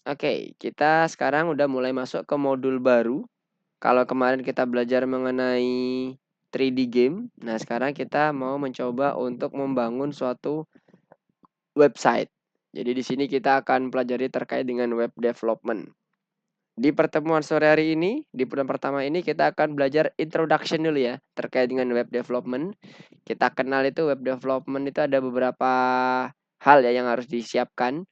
Oke, kita sekarang udah mulai masuk ke modul baru. Kalau kemarin kita belajar mengenai 3D game, nah sekarang kita mau mencoba untuk membangun suatu website. Jadi di sini kita akan pelajari terkait dengan web development. Di pertemuan sore hari ini, di pertemuan pertama ini kita akan belajar introduction dulu ya terkait dengan web development. Kita kenal itu web development itu ada beberapa hal ya yang harus disiapkan.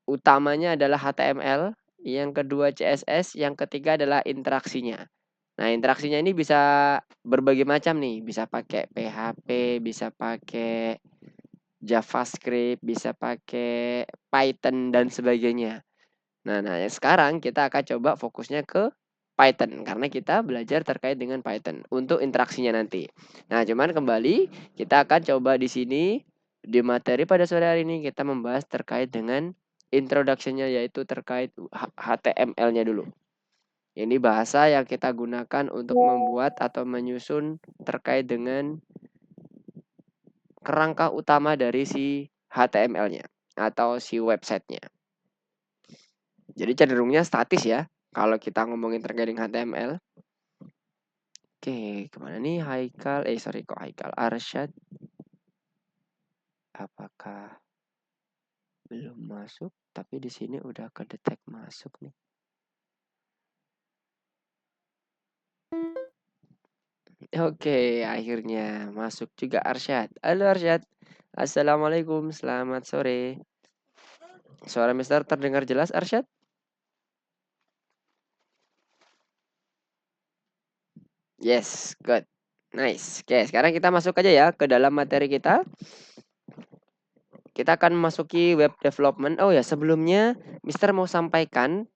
Utamanya adalah HTML, yang kedua CSS, yang ketiga adalah interaksinya. Nah, interaksinya ini bisa berbagai macam nih, bisa pakai PHP, bisa pakai JavaScript, bisa pakai Python dan sebagainya. Nah, yang sekarang kita akan coba fokusnya ke Python karena kita belajar terkait dengan Python untuk interaksinya nanti. Nah, cuman kembali kita akan coba di sini di materi pada sore hari ini kita membahas terkait dengan introduction-nya yaitu terkait HTML-nya dulu. Ini bahasa yang kita gunakan untuk membuat atau menyusun terkait dengan kerangka utama dari si HTML-nya atau si website-nya. Jadi cenderungnya statis ya kalau kita ngomongin terkait dengan HTML. Oke, kemana nih Haikal? Sorry kok Haikal. Arsyad. Apakah belum masuk? Tapi di sini udah kedetek masuk nih. Oke, akhirnya masuk juga Arsyad. Halo Arsyad. Assalamualaikum, selamat sore. Suara Mister terdengar jelas Arsyad? Yes, good. Nice. Oke, sekarang kita masuk aja ya ke dalam materi kita. Kita akan memasuki web development. Oh ya, sebelumnya Mister mau sampaikan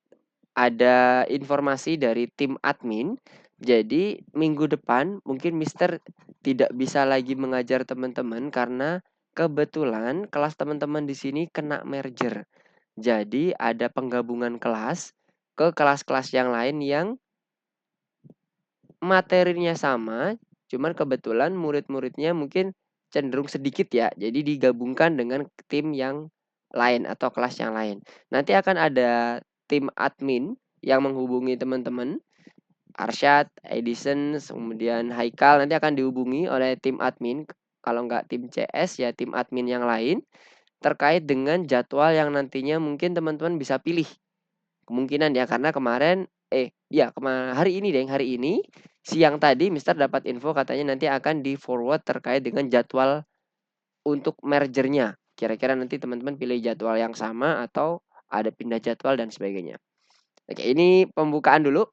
ada informasi dari tim admin. Jadi minggu depan mungkin Mister tidak bisa lagi mengajar teman-teman karena kebetulan kelas teman-teman di sini kena merger. Jadi ada penggabungan kelas ke kelas-kelas yang lain yang materinya sama, cuman kebetulan murid-muridnya mungkin cenderung sedikit ya. Jadi digabungkan dengan tim yang lain atau kelas yang lain. Nanti akan ada tim admin yang menghubungi teman-teman. Arsyad, Edison, kemudian Haikal nanti akan dihubungi oleh tim admin. Kalau nggak tim CS ya tim admin yang lain terkait dengan jadwal yang nantinya mungkin teman-teman bisa pilih. Kemungkinan ya karena kemarin hari ini deh, hari ini siang tadi Mister dapat info katanya nanti akan di-forward terkait dengan jadwal untuk mergernya. Kira-kira nanti teman-teman pilih jadwal yang sama atau ada pindah jadwal dan sebagainya. Oke, ini pembukaan dulu.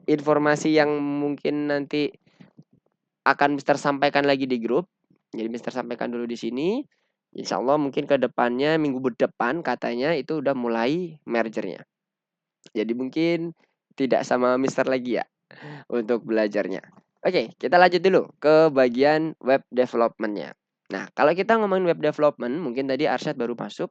Informasi yang mungkin nanti akan Mister sampaikan lagi di grup. Jadi Mister sampaikan dulu di sini. Insya Allah mungkin ke depannya minggu depan katanya itu udah mulai mergernya. Jadi mungkin tidak sama Mister lagi ya untuk belajarnya. Oke, kita lanjut dulu ke bagian web development-nya. Nah, kalau kita ngomongin web development, mungkin tadi Arsyad baru masuk,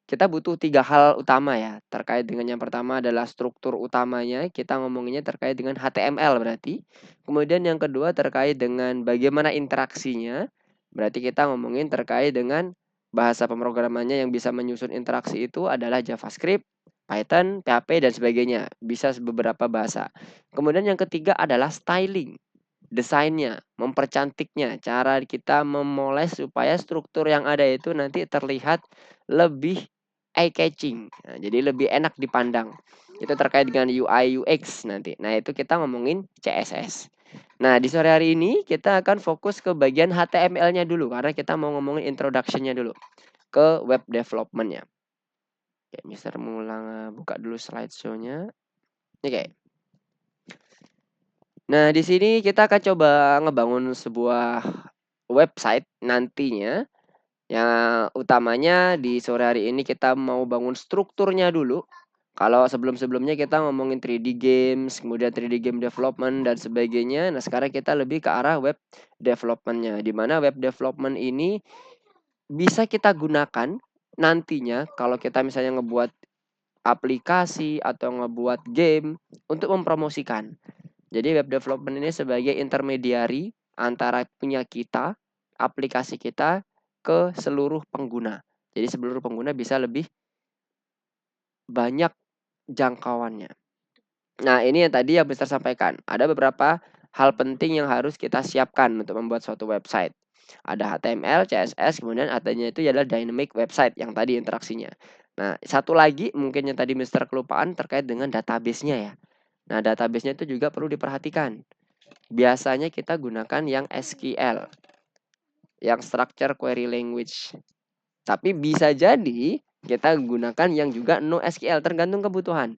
kita butuh 3 hal utama ya. Terkait dengan yang pertama adalah struktur utamanya, kita ngomonginnya terkait dengan HTML berarti. Kemudian yang kedua terkait dengan bagaimana interaksinya, berarti kita ngomongin terkait dengan bahasa pemrogramannya yang bisa menyusun interaksi itu adalah JavaScript, Python, PHP dan sebagainya. Bisa beberapa bahasa. Kemudian yang ketiga adalah styling, desainnya, mempercantiknya, cara kita memoles supaya struktur yang ada itu nanti terlihat lebih eye catching. Nah, jadi lebih enak dipandang. Itu terkait dengan UI UX nanti. Nah, itu kita ngomongin CSS. Nah, di sore hari ini kita akan fokus ke bagian HTML-nya dulu karena kita mau ngomongin introduction-nya dulu ke web development-nya. Oke, Mister Mulang buka dulu slideshow-nya. Oke. Nah, di sini kita akan coba ngebangun sebuah website nantinya. Yang utamanya di sore hari ini kita mau bangun strukturnya dulu. Kalau sebelum-sebelumnya kita ngomongin 3D games, kemudian 3D game development dan sebagainya. Nah, sekarang kita lebih ke arah web development-nya. Di mana web development ini bisa kita gunakan nantinya kalau kita misalnya ngebuat aplikasi atau ngebuat game untuk mempromosikan. Jadi web development ini sebagai intermediary antara punya kita, aplikasi kita ke seluruh pengguna. Jadi seluruh pengguna bisa lebih banyak jangkauannya. Nah, ini yang tadi yang Mister sampaikan. Ada beberapa hal penting yang harus kita siapkan untuk membuat suatu website. Ada HTML, CSS, kemudian artinya itu adalah dynamic website yang tadi interaksinya. Nah, satu lagi mungkin yang tadi Mister kelupaan terkait dengan database-nya ya. Nah, database-nya itu juga perlu diperhatikan. Biasanya kita gunakan yang SQL, yang Structure Query Language. Tapi bisa jadi kita gunakan yang juga NoSQL, tergantung kebutuhan.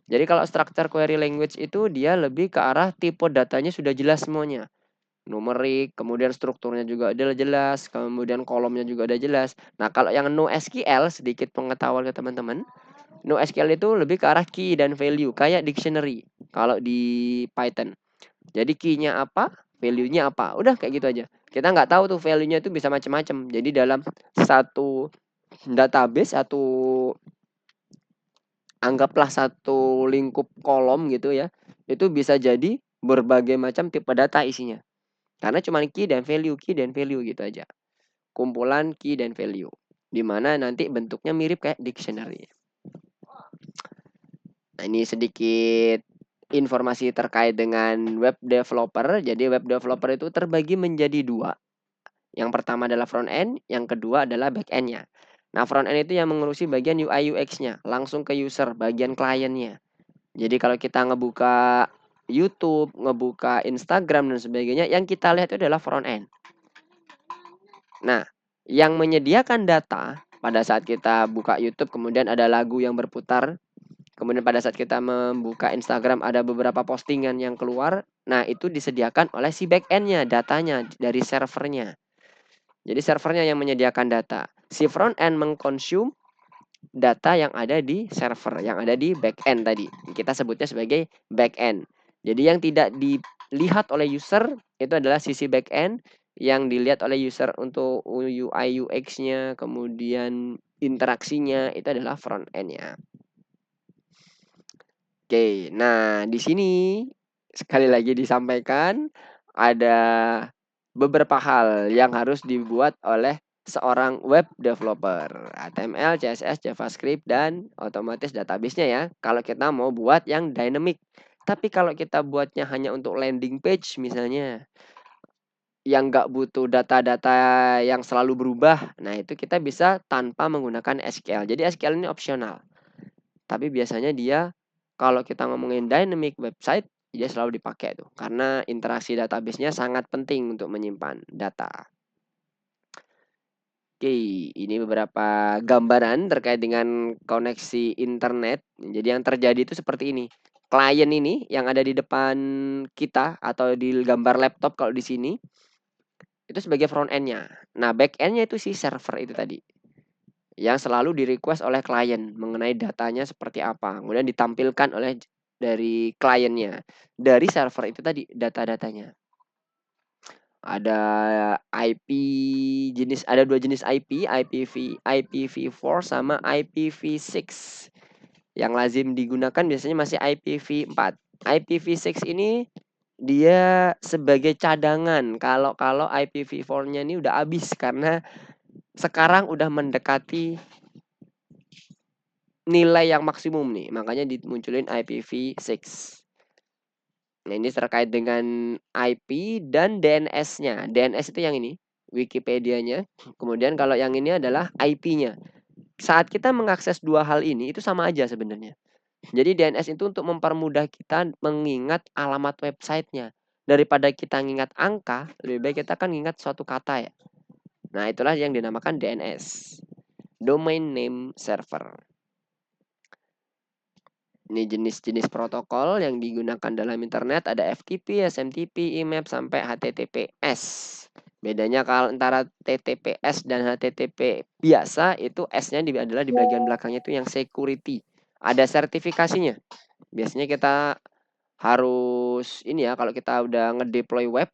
Jadi kalau Structure Query Language itu dia lebih ke arah tipe datanya sudah jelas semuanya. Numerik, kemudian strukturnya juga udah jelas, kemudian kolomnya juga udah jelas. Nah, kalau yang NoSQL, sedikit pengetahuan ke teman-teman, NoSQL itu lebih ke arah key dan value, kayak dictionary kalau di Python. Jadi key-nya apa, value-nya apa. Udah kayak gitu aja. Kita nggak tahu tuh value-nya itu bisa macam-macam. Jadi dalam satu database, anggaplah satu lingkup kolom gitu ya, itu bisa jadi berbagai macam tipe data isinya. Karena cuma key dan value gitu aja. Kumpulan key dan value. Dimana nanti bentuknya mirip kayak dictionary. Nah, ini sedikit informasi terkait dengan web developer. Jadi web developer itu terbagi menjadi dua. Yang pertama adalah front end, yang kedua adalah back end-nya. Nah, front end itu yang mengurusi bagian UI UX-nya, langsung ke user, bagian kliennya. Jadi kalau kita ngebuka YouTube, ngebuka Instagram dan sebagainya, yang kita lihat itu adalah front end. Nah, yang menyediakan data pada saat kita buka YouTube, kemudian ada lagu yang berputar, kemudian pada saat kita membuka Instagram ada beberapa postingan yang keluar, nah itu disediakan oleh si back end-nya, datanya dari servernya. Jadi servernya yang menyediakan data. Si front end mengkonsum data yang ada di server, yang ada di back end tadi. Kita sebutnya sebagai back end. Jadi yang tidak dilihat oleh user itu adalah sisi back end, yang dilihat oleh user untuk UI UX-nya, kemudian interaksinya itu adalah front end-nya. Oke, nah di sini sekali lagi disampaikan ada beberapa hal yang harus dibuat oleh seorang web developer, HTML, CSS, JavaScript, dan otomatis database-nya ya. Kalau kita mau buat yang dynamic. Tapi kalau kita buatnya hanya untuk landing page misalnya, yang nggak butuh data-data yang selalu berubah, nah itu kita bisa tanpa menggunakan SQL. Jadi SQL ini opsional. Tapi biasanya dia kalau kita ngomongin dynamic website, dia selalu dipakai tuh. Karena interaksi database-nya sangat penting untuk menyimpan data. Oke, ini beberapa gambaran terkait dengan koneksi internet. Jadi yang terjadi itu seperti ini. Klien ini yang ada di depan kita atau di gambar laptop kalau di sini itu sebagai front end-nya. Nah, back end-nya itu si server itu tadi. Yang selalu di-request oleh klien mengenai datanya seperti apa. Kemudian ditampilkan oleh dari kliennya. Dari server itu tadi data-datanya. Ada IP jenis, ada dua jenis IP, IPv4 sama IPv6. Yang lazim digunakan biasanya masih IPv4. IPv6 ini dia sebagai cadangan kalau IPv4-nya ini udah habis, karena sekarang udah mendekati nilai yang maksimum nih, makanya dimunculin IPv6. Nah, ini terkait dengan IP dan DNS-nya. DNS itu yang ini, Wikipedia-nya. Kemudian kalau yang ini adalah IP-nya. Saat kita mengakses dua hal ini itu sama aja sebenarnya. Jadi DNS itu untuk mempermudah kita mengingat alamat websitenya. Daripada kita ngingat angka, lebih baik kita kan ngingat suatu kata ya. Nah, itulah yang dinamakan DNS. Domain Name Server. Ini jenis-jenis protokol yang digunakan dalam internet, ada FTP, SMTP, IMAP, sampai HTTPS. Bedanya kalau antara TTPS dan HTTP biasa itu S-nya adalah di bagian belakangnya itu yang security. Ada sertifikasinya. Biasanya kita harus ini ya, kalau kita udah ngedeploy web,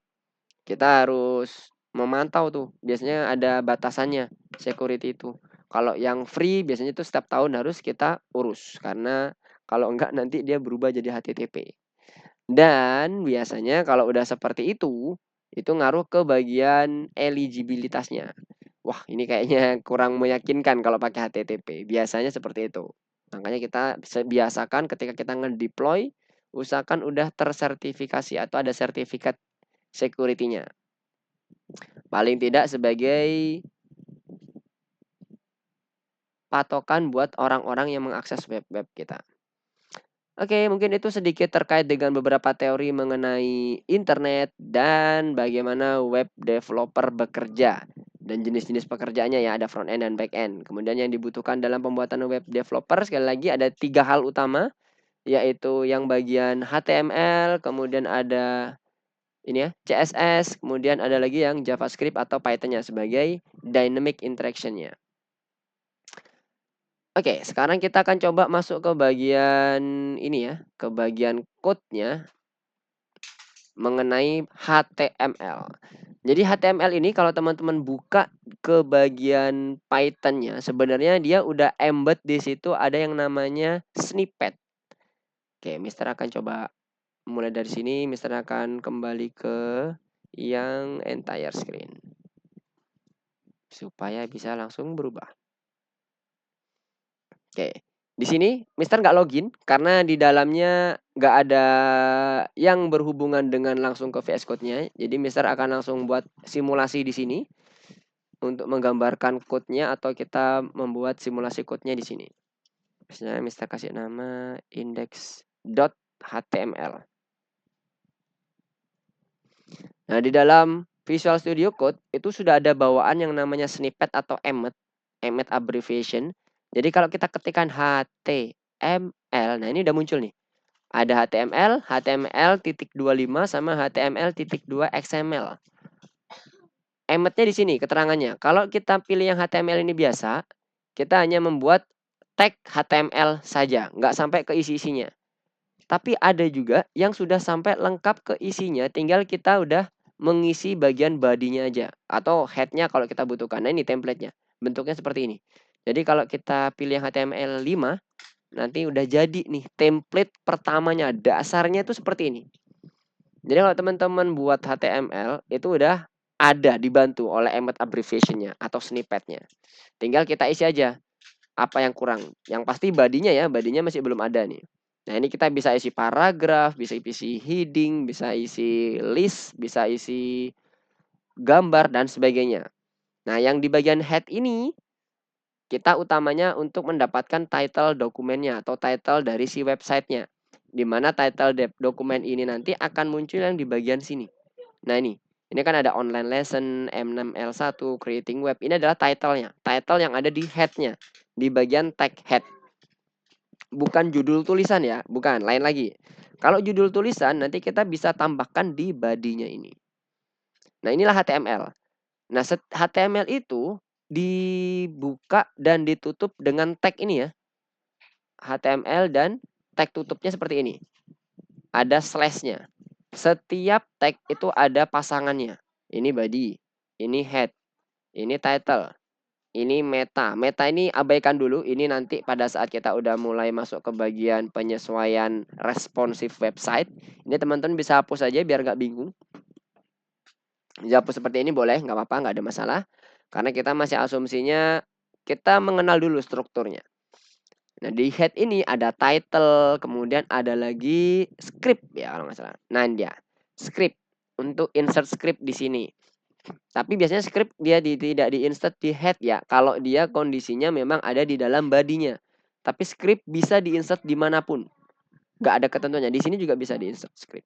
kita harus memantau tuh. Biasanya ada batasannya security itu. Kalau yang free biasanya tuh setiap tahun harus kita urus, karena kalau enggak nanti dia berubah jadi HTTP. Dan biasanya kalau udah seperti itu ngaruh ke bagian eligibilitasnya. Wah, ini kayaknya kurang meyakinkan kalau pakai HTTP. Biasanya seperti itu. Makanya kita biasakan ketika kita ngedeploy, usahakan udah tersertifikasi atau ada sertifikat security-nya. Paling tidak sebagai patokan buat orang-orang yang mengakses web-web kita. Oke, mungkin itu sedikit terkait dengan beberapa teori mengenai internet dan bagaimana web developer bekerja dan jenis-jenis pekerjaannya ya, ada front end dan back end. Kemudian yang dibutuhkan dalam pembuatan web developer sekali lagi ada 3 hal utama, yaitu yang bagian HTML, kemudian ada ini ya, CSS, kemudian ada lagi yang JavaScript atau Python-nya sebagai dynamic interaction-nya. Oke, sekarang kita akan coba masuk ke bagian ini ya, ke bagian code-nya mengenai HTML. Jadi HTML ini kalau teman-teman buka ke bagian Python-nya, sebenarnya dia udah embed di situ ada yang namanya snippet. Oke, Mister akan coba mulai dari sini, Mister akan kembali ke yang entire screen supaya bisa langsung berubah. Oke, di sini Mister nggak login karena di dalamnya nggak ada yang berhubungan dengan langsung ke VS Code-nya. Jadi Mister akan langsung buat simulasi di sini untuk menggambarkan code-nya atau kita membuat simulasi code-nya di sini. Misalnya Mister kasih nama index.html. Nah, di dalam Visual Studio Code itu sudah ada bawaan yang namanya snippet atau emmet abbreviation. Jadi kalau kita ketikkan HTML, nah ini udah muncul nih. Ada HTML, HTML.25 sama HTML.2 XML. Emmetnya di sini keterangannya. Kalau kita pilih yang HTML ini biasa, kita hanya membuat tag HTML saja, nggak sampai ke isi-isinya. Tapi ada juga yang sudah sampai lengkap ke isinya, tinggal kita udah mengisi bagian body-nya aja atau head-nya kalau kita butuhkan. Nah, ini template-nya. Bentuknya seperti ini. Jadi kalau kita pilih yang HTML 5, nanti udah jadi nih template pertamanya, dasarnya itu seperti ini. Jadi kalau teman-teman buat HTML itu udah ada dibantu oleh emmet abbreviation-nya atau snippet-nya. Tinggal kita isi aja apa yang kurang. Yang pasti body-nya ya, body-nya masih belum ada nih. Nah, ini kita bisa isi paragraf, bisa isi heading, bisa isi list, bisa isi gambar dan sebagainya. Nah, yang di bagian head ini kita utamanya untuk mendapatkan title dokumennya atau title dari si websitenya. Di mana title dokumen ini nanti akan muncul yang di bagian sini. Nah, ini kan ada online lesson, M6L1, creating web. Ini adalah title-nya. Title yang ada di head-nya, di bagian tag head. Bukan judul tulisan ya, bukan, lain lagi. Kalau judul tulisan nanti kita bisa tambahkan di body-nya ini. Nah, inilah HTML. Nah, HTML itu dibuka dan ditutup dengan tag ini ya. HTML dan tag tutupnya seperti ini. Ada slash-nya. Setiap tag itu ada pasangannya. Ini body, ini head, ini title, ini meta. Meta ini abaikan dulu. Ini nanti pada saat kita udah mulai masuk ke bagian penyesuaian responsive website. Ini teman-teman bisa hapus aja biar nggak bingung. Dihapus seperti ini boleh, nggak apa-apa, nggak ada masalah. Karena kita masih asumsinya kita mengenal dulu strukturnya. Nah, di head ini ada title, kemudian ada lagi script ya kalau nggak salah. Nah, dia script untuk insert script di sini. Tapi biasanya script dia tidak di-insert di head ya, kalau dia kondisinya memang ada di dalam body-nya. Tapi script bisa di-insert dimanapun. Nggak ada ketentuannya. Di sini juga bisa di-insert script.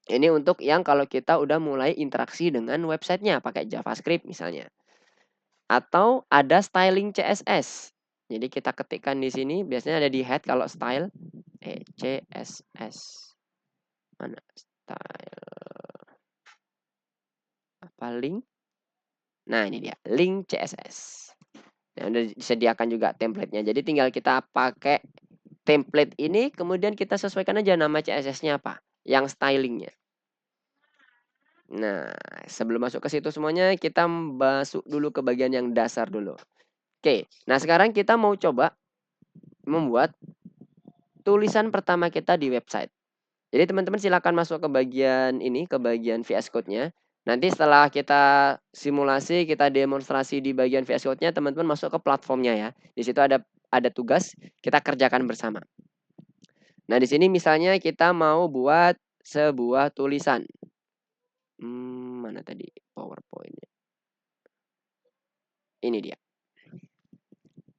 Ini untuk yang kalau kita udah mulai interaksi dengan websitenya pakai JavaScript misalnya. Atau ada styling CSS. Jadi kita ketikkan di sini, biasanya ada di head kalau style. CSS. Mana style? Apa link? Nah, ini dia, link CSS. Nah, udah disediakan juga template-nya. Jadi tinggal kita pakai template ini, kemudian kita sesuaikan aja nama CSS-nya apa, yang stylingnya. Nah, sebelum masuk ke situ semuanya, kita masuk dulu ke bagian yang dasar dulu. Oke, nah sekarang kita mau coba membuat tulisan pertama kita di website. Jadi teman-teman silakan masuk ke bagian ini, ke bagian VS Code-nya. Nanti setelah kita simulasi, kita demonstrasi di bagian VS Code-nya, teman-teman masuk ke platformnya ya. Di situ ada ada tugas, kita kerjakan bersama. Nah, di sini misalnya kita mau buat sebuah tulisan. Mana tadi PowerPoint-nya? Ini dia.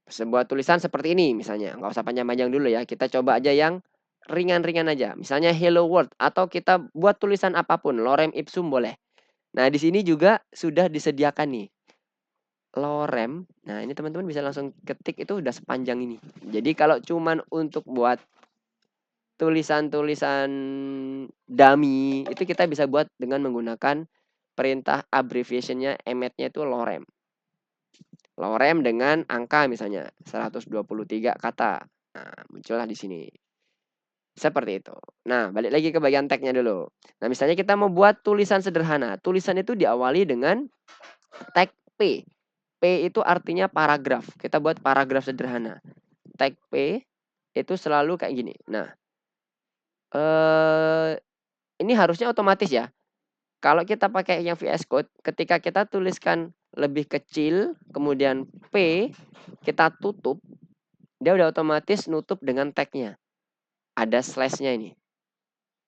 Sebuah tulisan seperti ini misalnya, nggak usah panjang-panjang dulu ya. Kita coba aja yang ringan-ringan aja. Misalnya hello world atau kita buat tulisan apapun, lorem ipsum boleh. Nah, di sini juga sudah disediakan nih lorem. Nah, ini teman-teman bisa langsung ketik, itu udah sepanjang ini. Jadi kalau cuman untuk buat tulisan-tulisan dummy itu kita bisa buat dengan menggunakan perintah abbreviation-nya emet-nya itu lorem. Lorem dengan angka misalnya 123 kata. Nah, muncullah di sini. Seperti itu. Nah, balik lagi ke bagian tag-nya dulu. Nah, misalnya kita mau buat tulisan sederhana. Tulisan itu diawali dengan tag P. P itu artinya paragraf. Kita buat paragraf sederhana. Tag P itu selalu kayak gini. Nah, ini harusnya otomatis ya. Kalau kita pakai yang VS Code, ketika kita tuliskan lebih kecil, kemudian P, kita tutup, dia udah otomatis nutup dengan tag-nya. Ada slash-nya ini.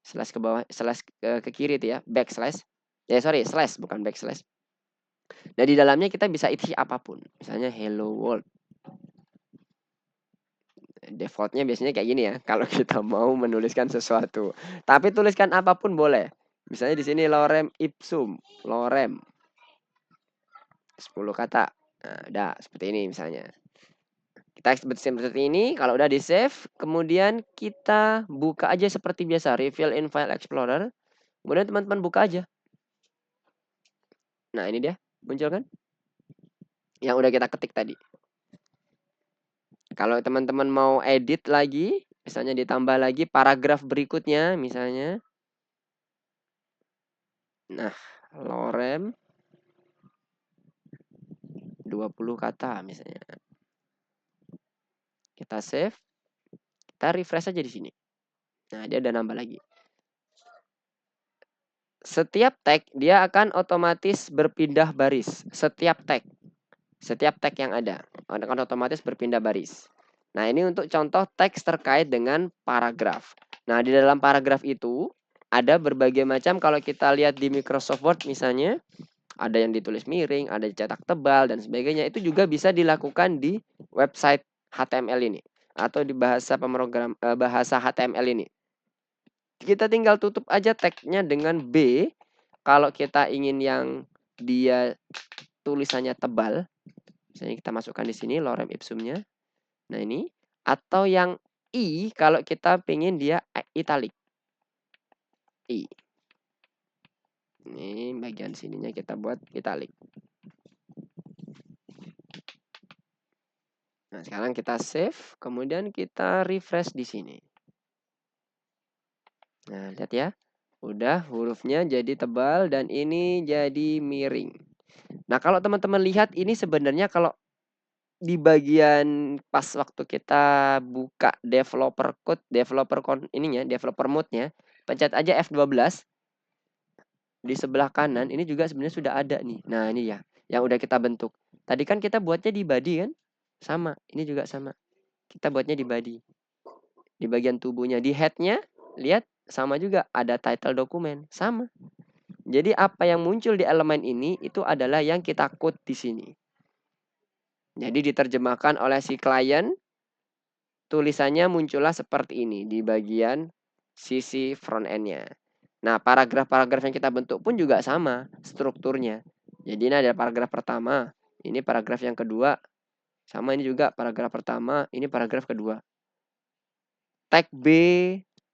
Slash ke bawah, slash ke kiri itu ya, backslash. Slash, bukan backslash. Nah, di dalamnya kita bisa isi apapun. Misalnya hello world. Defaultnya biasanya kayak gini ya, kalau kita mau menuliskan sesuatu. Tapi tuliskan apapun boleh. Misalnya di sini lorem ipsum, lorem 10 kata. Nah, udah seperti ini misalnya. Kita seperti ini, kalau udah di save, kemudian kita buka aja seperti biasa, reveal in file explorer. Kemudian teman-teman buka aja. Nah, ini dia, muncul kan? Yang udah kita ketik tadi. Kalau teman-teman mau edit lagi, misalnya ditambah lagi paragraf berikutnya misalnya. Nah, lorem 20 kata misalnya. Kita save. Kita refresh aja di sini. Nah, dia udah nambah lagi. Setiap tag dia akan otomatis berpindah baris. Setiap tag yang ada akan otomatis berpindah baris. Nah, ini untuk contoh teks terkait dengan paragraf. Nah, di dalam paragraf itu ada berbagai macam. Kalau kita lihat di Microsoft Word misalnya, ada yang ditulis miring, ada cetak tebal dan sebagainya. Itu juga bisa dilakukan di website HTML ini atau di bahasa bahasa HTML ini. Kita tinggal tutup aja tagnya dengan B. Kalau kita ingin yang dia tulisannya tebal, misalnya kita masukkan di sini lorem ipsumnya. Nah, ini. Atau yang I kalau kita pengen dia italic. I. Ini bagian sininya kita buat italic. Nah, sekarang kita save, kemudian kita refresh di sini. Nah, lihat ya. Udah hurufnya jadi tebal dan ini jadi miring. Nah, kalau teman-teman lihat ini sebenarnya kalau di bagian pas waktu kita buka developer code, developer mode-nya, pencet aja F12. Di sebelah kanan ini juga sebenarnya sudah ada nih. Nah, ini ya, yang udah kita bentuk. Tadi kan kita buatnya di body kan? Sama, ini juga sama. Kita buatnya di body. Di bagian tubuhnya, di head-nya, lihat sama juga ada title dokumen, sama. Jadi apa yang muncul di elemen ini itu adalah yang kita code di sini. Jadi diterjemahkan oleh si klien, tulisannya muncullah seperti ini di bagian sisi front end-nya. Nah, paragraf-paragraf yang kita bentuk pun juga sama strukturnya. Jadi ini ada paragraf pertama, ini paragraf yang kedua, sama ini juga paragraf pertama, ini paragraf kedua. Tag B,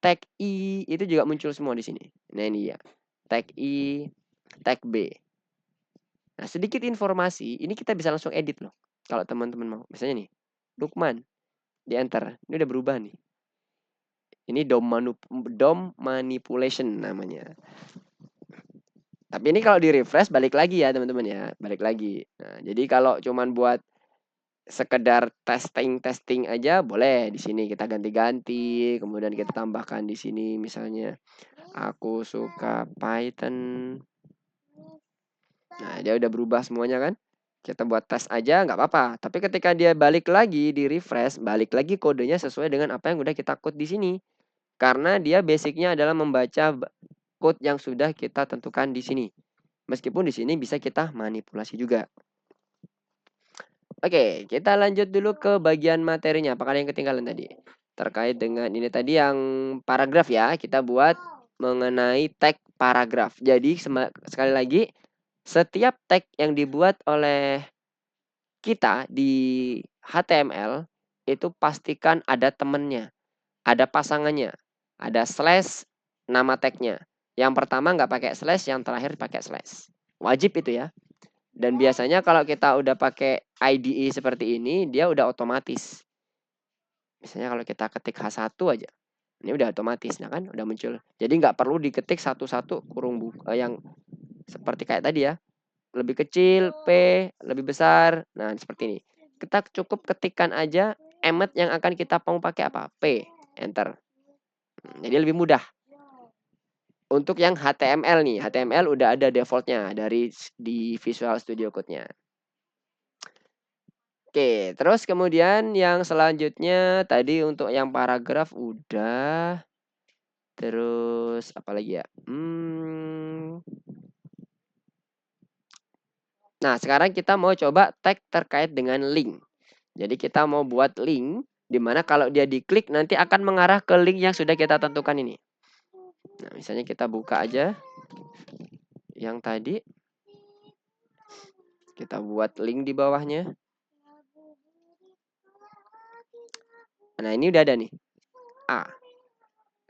tag I itu juga muncul semua di sini. Nah, ini ya. Tag I, tag B. Nah, sedikit informasi, ini kita bisa langsung edit loh. Kalau teman-teman mau. Misalnya nih, Lukman, di enter. Ini udah berubah nih. Ini DOM manipulation namanya. Tapi ini kalau di refresh balik lagi ya teman-teman ya. Balik lagi. Nah, jadi kalau cuman buat sekedar testing aja boleh di sini kita ganti-ganti. Kemudian kita tambahkan di sini misalnya aku suka Python. Nah, dia udah berubah semuanya kan? Kita buat tes aja nggak apa-apa. Tapi ketika dia balik lagi di refresh, balik lagi kodenya sesuai dengan apa yang udah kita code di sini. Karena dia basicnya adalah membaca code yang sudah kita tentukan di sini. Meskipun di sini bisa kita manipulasi juga. Oke, kita lanjut dulu ke bagian materinya. Apakah ada yang ketinggalan tadi? Terkait dengan ini tadi yang paragraf ya, kita buat mengenai tag paragraf. Jadi sekali lagi, setiap tag yang dibuat oleh kita di HTML itu pastikan ada temennya, ada pasangannya, ada slash nama tagnya. Yang pertama nggak pakai slash, yang terakhir pakai slash. Wajib itu ya. Dan biasanya kalau kita udah pakai IDE seperti ini, dia udah otomatis. Misalnya kalau kita ketik H1 aja, ini udah otomatis, nah kan udah muncul. Jadi nggak perlu diketik satu-satu kurung yang seperti kayak tadi ya. Lebih kecil, P, lebih besar. Nah, seperti ini. Kita cukup ketikkan aja emet yang akan kita mau pakai apa? P, enter. Jadi lebih mudah. Untuk yang HTML nih, HTML udah ada defaultnya dari di Visual Studio Code-nya. Oke, terus kemudian yang selanjutnya tadi untuk yang paragraf udah. Terus apa lagi ya? Nah, sekarang kita mau coba tag terkait dengan link. Jadi kita mau buat link di mana kalau dia diklik nanti akan mengarah ke link yang sudah kita tentukan ini. Nah, misalnya kita buka aja yang tadi. Kita buat link di bawahnya. Nah, ini udah ada nih. A.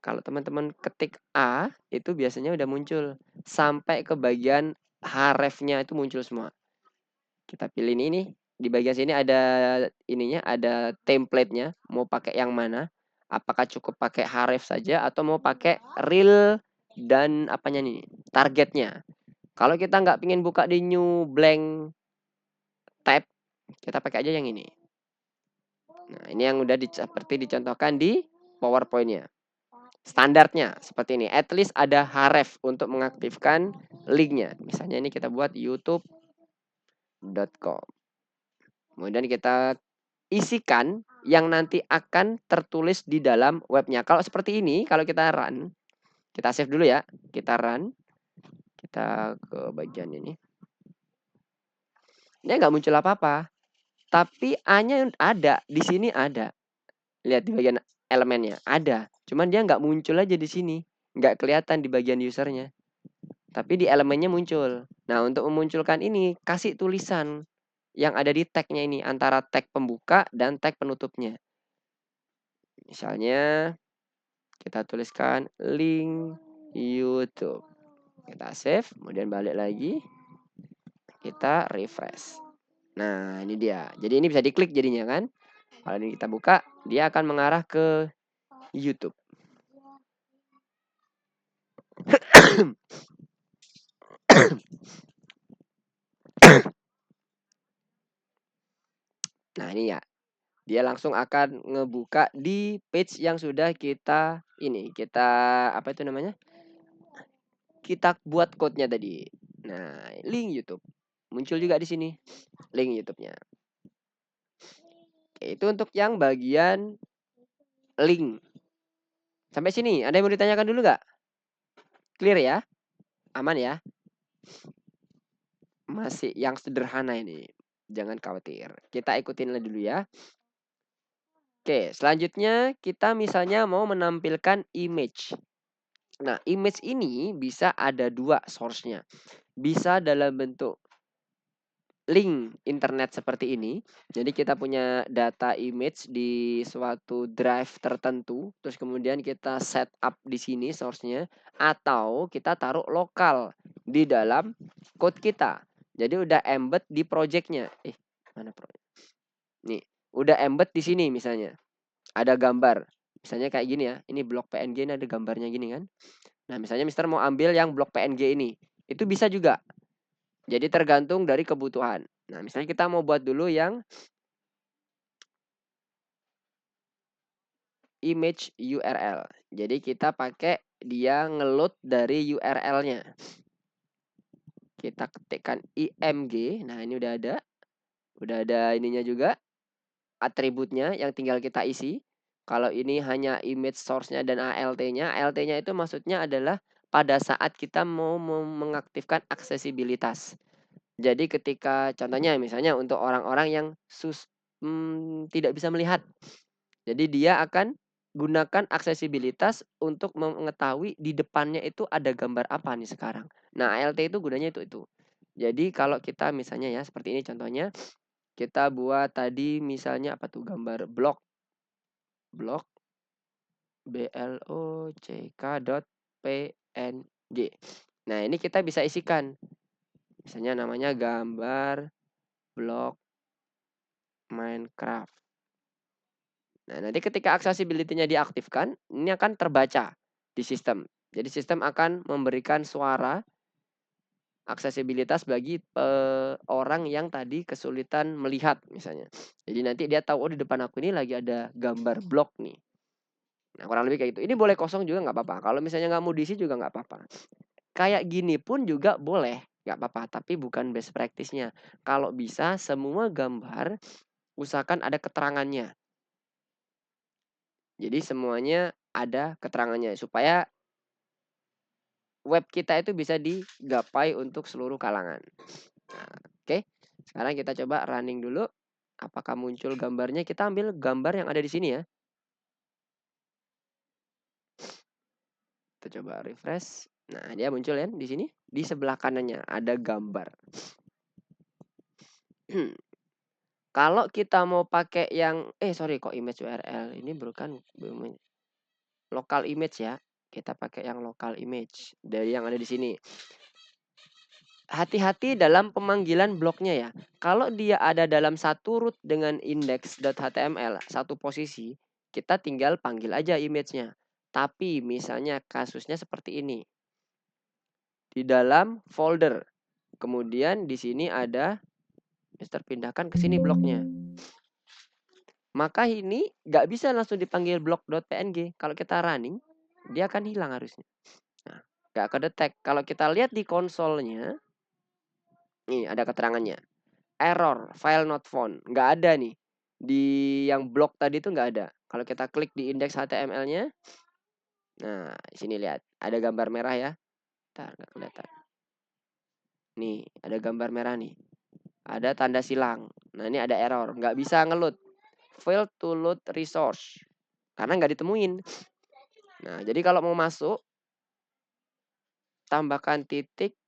Kalau teman-teman ketik A, itu biasanya udah muncul. Sampai ke bagian hrefnya itu muncul semua. Kita pilih ini. Di bagian sini ada ininya, ada template-nya. Mau pakai yang mana? Apakah cukup pakai href saja atau mau pakai real dan apanya nih? Targetnya. Kalau kita nggak pingin buka di new blank tab, kita pakai aja yang ini. Nah, ini yang udah seperti dicontohkan di PowerPoint-nya. Standarnya seperti ini. At least ada href untuk mengaktifkan linknya. Misalnya ini kita buat youtube.com. Kemudian kita isikan yang nanti akan tertulis di dalam webnya. Kalau seperti ini, kalau kita run, kita save dulu ya. Kita run. Kita ke bagian ini. Ini nggak muncul apa-apa. Tapi A-nya ada. Di sini ada. Lihat di bagian elemennya. Ada. Cuman dia nggak muncul aja di sini. Nggak kelihatan di bagian usernya. Tapi di elemennya muncul. Nah, untuk memunculkan ini, kasih tulisan yang ada di tag-nya ini. Antara tag pembuka dan tag penutupnya. Misalnya, kita tuliskan link YouTube. Kita save, kemudian balik lagi. Kita refresh. Nah, ini dia. Jadi ini bisa diklik jadinya kan. Kalau ini kita buka, dia akan mengarah ke YouTube. Nah, ini ya. Dia langsung akan ngebuka di page yang sudah kita apa itu namanya? Kita buat code-nya tadi. Nah, link YouTube. Muncul juga di sini link YouTube-nya. Oke, itu untuk yang bagian link. Sampai sini, ada yang mau ditanyakan dulu nggak? Clear ya? Aman ya? Masih yang sederhana ini. Jangan khawatir. Kita ikutin dulu ya. Oke, selanjutnya kita misalnya mau menampilkan image. Nah, image ini bisa ada dua source-nya. Bisa dalam bentuk link internet seperti ini. Jadi kita punya data image di suatu drive tertentu, terus kemudian kita set up di sini source-nya, atau kita taruh lokal di dalam code kita. Jadi udah embed di project-nya. Mana project? Nih, udah embed di sini misalnya. Ada gambar. Misalnya kayak gini ya. Ini blok PNG ini ada gambarnya gini kan. Nah, misalnya Mister mau ambil yang blok PNG ini. Itu bisa juga. Jadi tergantung dari kebutuhan. Nah, misalnya kita mau buat dulu yang image URL. Jadi kita pakai dia ngeload dari URL-nya. Kita ketikkan img. Nah, ini udah ada. Udah ada ininya juga, atributnya yang tinggal kita isi. Kalau ini hanya image source-nya dan ALT-nya. ALT-nya itu maksudnya adalah pada saat kita mau mengaktifkan aksesibilitas. Jadi ketika contohnya misalnya untuk orang-orang yang tidak bisa melihat. Jadi dia akan gunakan aksesibilitas untuk mengetahui di depannya itu ada gambar apa nih sekarang. Nah, ALT itu gunanya itu. Jadi kalau kita misalnya ya seperti ini contohnya, kita buat tadi misalnya apa tuh gambar blok block.png. Nah, ini kita bisa isikan. Misalnya namanya gambar blok Minecraft. Nah, nanti ketika accessibility-nya diaktifkan, ini akan terbaca di sistem. Jadi sistem akan memberikan suara aksesibilitas bagi orang yang tadi kesulitan melihat misalnya. Jadi nanti dia tahu, oh di depan aku ini lagi ada gambar blok nih. Nah, kurang lebih kayak gitu. Ini boleh kosong juga nggak apa-apa. Kalau misalnya nggak mau diisi juga nggak apa-apa. Kayak gini pun juga boleh, nggak apa-apa. Tapi bukan best practice-nya. Kalau bisa semua gambar usahakan ada keterangannya. Jadi semuanya ada keterangannya supaya web kita itu bisa digapai untuk seluruh kalangan. Nah, oke. Sekarang kita coba running dulu. Apakah muncul gambarnya? Kita ambil gambar yang ada di sini ya. Kita coba refresh. Nah, dia muncul ya di sini. Di sebelah kanannya ada gambar. Kalau kita mau pakai yang sorry kok image URL ini bukan local image ya. Kita pakai yang local image dari yang ada di sini. Hati-hati dalam pemanggilan bloknya ya. Kalau dia ada dalam satu root dengan index.html, satu posisi, kita tinggal panggil aja image-nya. Tapi misalnya kasusnya seperti ini. Di dalam folder. Kemudian di sini ada, Mister pindahkan ke sini bloknya. Maka ini nggak bisa langsung dipanggil blok.png. Kalau kita running, dia akan hilang harusnya. Nah, nggak kedetek. Kalau kita lihat di konsolnya, nih ada keterangannya. Error, file not found. Nggak ada nih. Di yang blok tadi itu nggak ada. Kalau kita klik di indeks HTML-nya, nah di sini lihat. Ada gambar merah ya. Ntar nggak kelihatan. Nih, ada gambar merah nih. Ada tanda silang. Nah, ini ada error. Nggak bisa ngeload. Failed to load resource. Karena nggak ditemuin. Nah, jadi kalau mau masuk, tambahkan titik,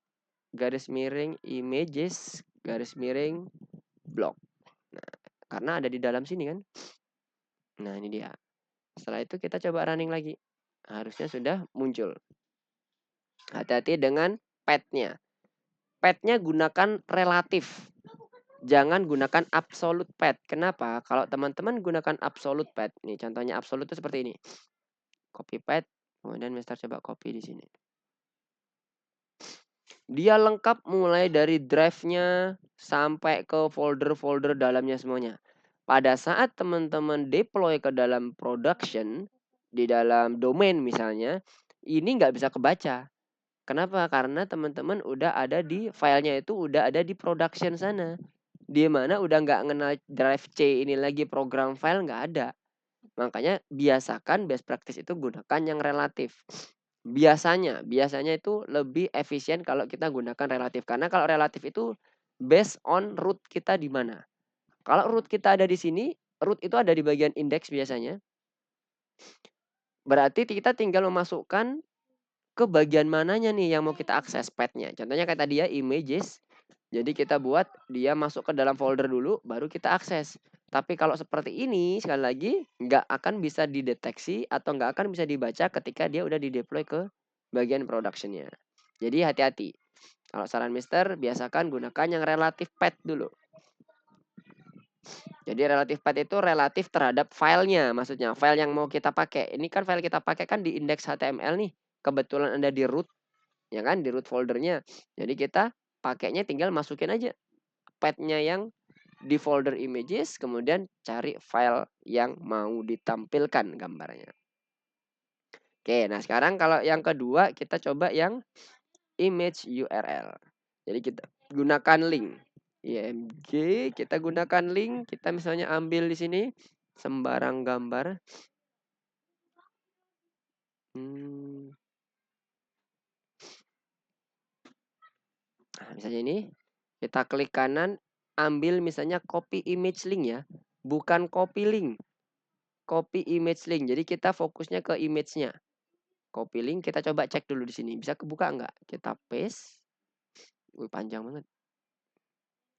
garis miring, images, garis miring, blok. Nah, karena ada di dalam sini kan. Nah, ini dia. Setelah itu kita coba running lagi. Harusnya sudah muncul. Hati-hati dengan path-nya. Path-nya gunakan relatif. Jangan gunakan absolute path. Kenapa? Kalau teman-teman gunakan absolute path. Nih contohnya absolute itu seperti ini. Copy path. Kemudian Mister coba copy di sini. Dia lengkap mulai dari drive-nya sampai ke folder-folder dalamnya semuanya. Pada saat teman-teman deploy ke dalam production, di dalam domain misalnya, ini nggak bisa kebaca. Kenapa? Karena teman-teman udah ada di filenya itu udah ada di production sana. Di mana udah nggak ngenal drive C ini lagi program file nggak ada. Makanya biasakan best practice itu gunakan yang relatif. Biasanya itu lebih efisien kalau kita gunakan relatif. Karena kalau relatif itu based on root kita di mana. Kalau root kita ada di sini, root itu ada di bagian index biasanya. Berarti kita tinggal memasukkan ke bagian mananya nih yang mau kita akses path-nya. Contohnya kayak tadi ya, images. Jadi kita buat dia masuk ke dalam folder dulu, baru kita akses. Tapi kalau seperti ini, sekali lagi, nggak akan bisa dideteksi atau nggak akan bisa dibaca ketika dia udah di-deploy ke bagian production-nya. Jadi hati-hati. Kalau saran Mister, biasakan gunakan yang relatif path dulu. Jadi relatif path itu relatif terhadap filenya, maksudnya file yang mau kita pakai. Ini kan file kita pakai kan di index HTML nih. Kebetulan ada di root, ya kan, di root foldernya. Jadi kita pakainya tinggal masukin aja path-nya yang di folder images, kemudian cari file yang mau ditampilkan gambarnya. Oke, nah sekarang kalau yang kedua kita coba yang image URL. Jadi kita gunakan link. IMG, kita gunakan link, kita misalnya ambil di sini sembarang gambar. Nah, misalnya ini kita klik kanan, ambil misalnya copy image link ya, bukan copy link, copy image link. Jadi kita fokusnya ke image-nya. Copy link, kita coba cek dulu di sini, bisa kebuka nggak? Kita paste. Panjang banget.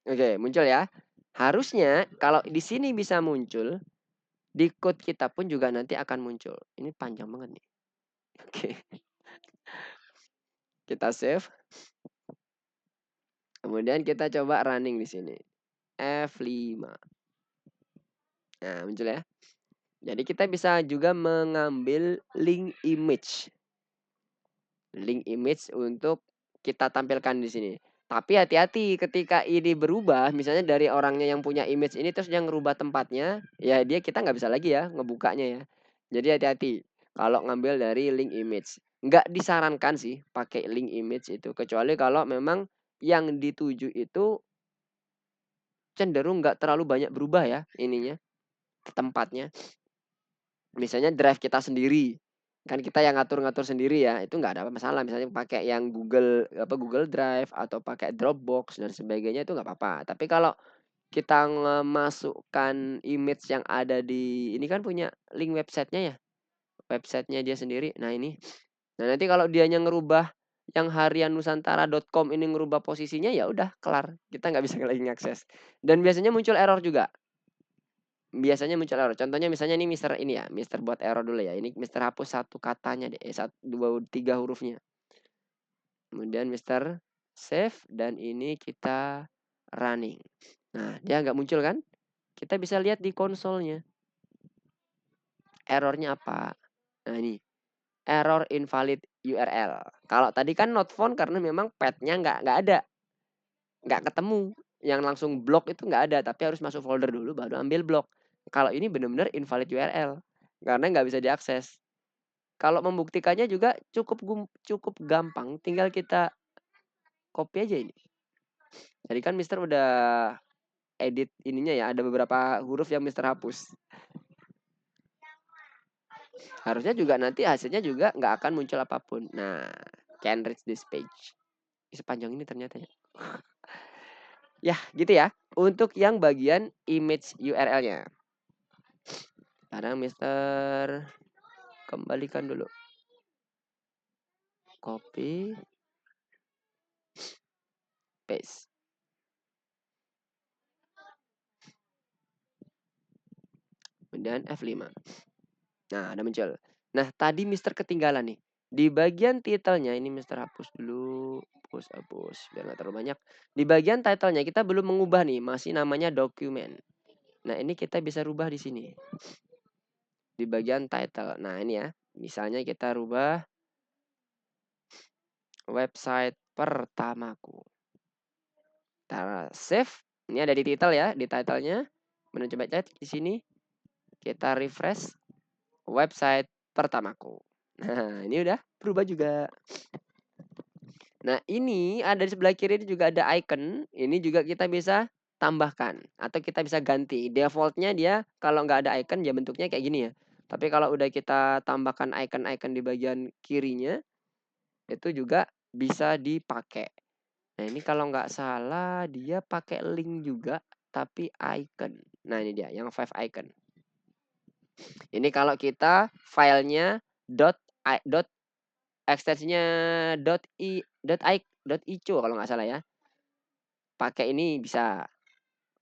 Oke, muncul ya. Harusnya kalau di sini bisa muncul, di code kita pun juga nanti akan muncul. Ini panjang banget nih. Oke. Kita save. Kemudian kita coba running di sini. F5. Nah, muncul ya. Jadi kita bisa juga mengambil link image. Link image untuk kita tampilkan di sini. Tapi hati-hati ketika ini berubah, misalnya dari orangnya yang punya image ini terus yang ngerubah tempatnya, ya kita nggak bisa lagi ya ngebukanya ya. Jadi hati-hati kalau ngambil dari link image. Nggak disarankan sih pakai link image itu, kecuali kalau memang yang dituju itu cenderung nggak terlalu banyak berubah ya ininya, tempatnya. Misalnya drive kita sendiri, kan kita yang ngatur-ngatur sendiri ya, itu nggak ada masalah. Misalnya pakai yang Google Drive atau pakai Dropbox dan sebagainya itu nggak apa-apa. Tapi kalau kita memasukkan image yang ada di ini, kan punya link websitenya ya, websitenya dia sendiri. Nah ini, nah nanti kalau dianya ngerubah yang hariannusantara.com ini, ngerubah posisinya, ya udah kelar, kita nggak bisa lagi ngakses. Dan biasanya muncul error juga. Biasanya muncul error. Contohnya misalnya ini Mister ini ya, Mister buat error dulu ya. Ini Mister hapus satu katanya deh, 3 hurufnya. Kemudian Mister save dan ini kita running. Nah, dia nggak muncul kan? Kita bisa lihat di konsolnya. Errornya apa? Nah, ini error invalid URL. Kalau tadi kan not found karena memang path-nya nggak ada. Nggak ketemu. Yang langsung blok itu nggak ada, tapi harus masuk folder dulu baru ambil blok. Kalau ini benar-benar invalid URL karena nggak bisa diakses. Kalau membuktikannya juga cukup gampang, tinggal kita copy aja ini. Jadi kan Mister udah edit ininya ya, ada beberapa huruf yang Mister hapus. Harusnya juga nanti hasilnya juga nggak akan muncul apapun. Nah, can reach this page. Sepanjang ini ternyata ya. Ya, gitu ya. Untuk yang bagian image URL-nya. Sekarang Mister kembalikan dulu. Copy. Paste. Kemudian F5. Nah, ada muncul. Nah, tadi Mister ketinggalan nih. Di bagian title-nya ini Mister hapus dulu. Hapus biar nggak terlalu banyak. Di bagian title-nya kita belum mengubah nih, masih namanya dokumen. Nah, ini kita bisa rubah di sini. Di bagian title. Nah, ini ya. Misalnya kita rubah website pertamaku. Kita save. Ini ada di title ya, di title-nya. Kemudian coba cek di sini. Kita refresh website pertamaku. Nah, ini udah berubah juga. Nah, ini ada di sebelah kiri ini juga ada icon. Ini juga kita bisa tambahkan atau kita bisa ganti. Defaultnya dia kalau nggak ada icon ya bentuknya kayak gini ya. Tapi kalau udah kita tambahkan icon-icon di bagian kirinya, itu juga bisa dipakai. Nah, ini kalau nggak salah dia pakai link juga, tapi icon. Nah, ini dia yang 5 icon. Ini kalau kita filenya ekstensinya .ico kalau nggak salah ya. Pakai ini bisa.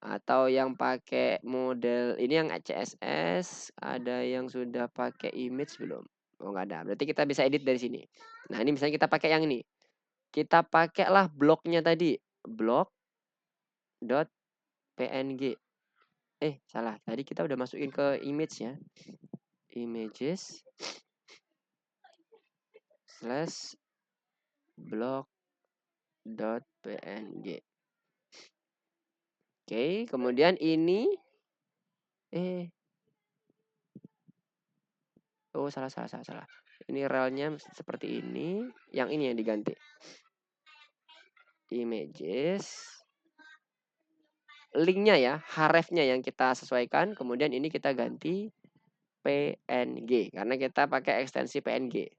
Atau yang pakai model ini yang CSS, ada yang sudah pakai image belum? Oh, nggak ada. Berarti kita bisa edit dari sini. Nah, ini misalnya kita pakai yang ini. Kita pakailah bloknya tadi. Blok.png. Salah. Tadi kita udah masukin ke image ya. Images /blog.png. Oke, kemudian ini salah. Ini relnya seperti ini, yang ini yang diganti. Images linknya ya, href-nya yang kita sesuaikan, kemudian ini kita ganti PNG karena kita pakai ekstensi PNG.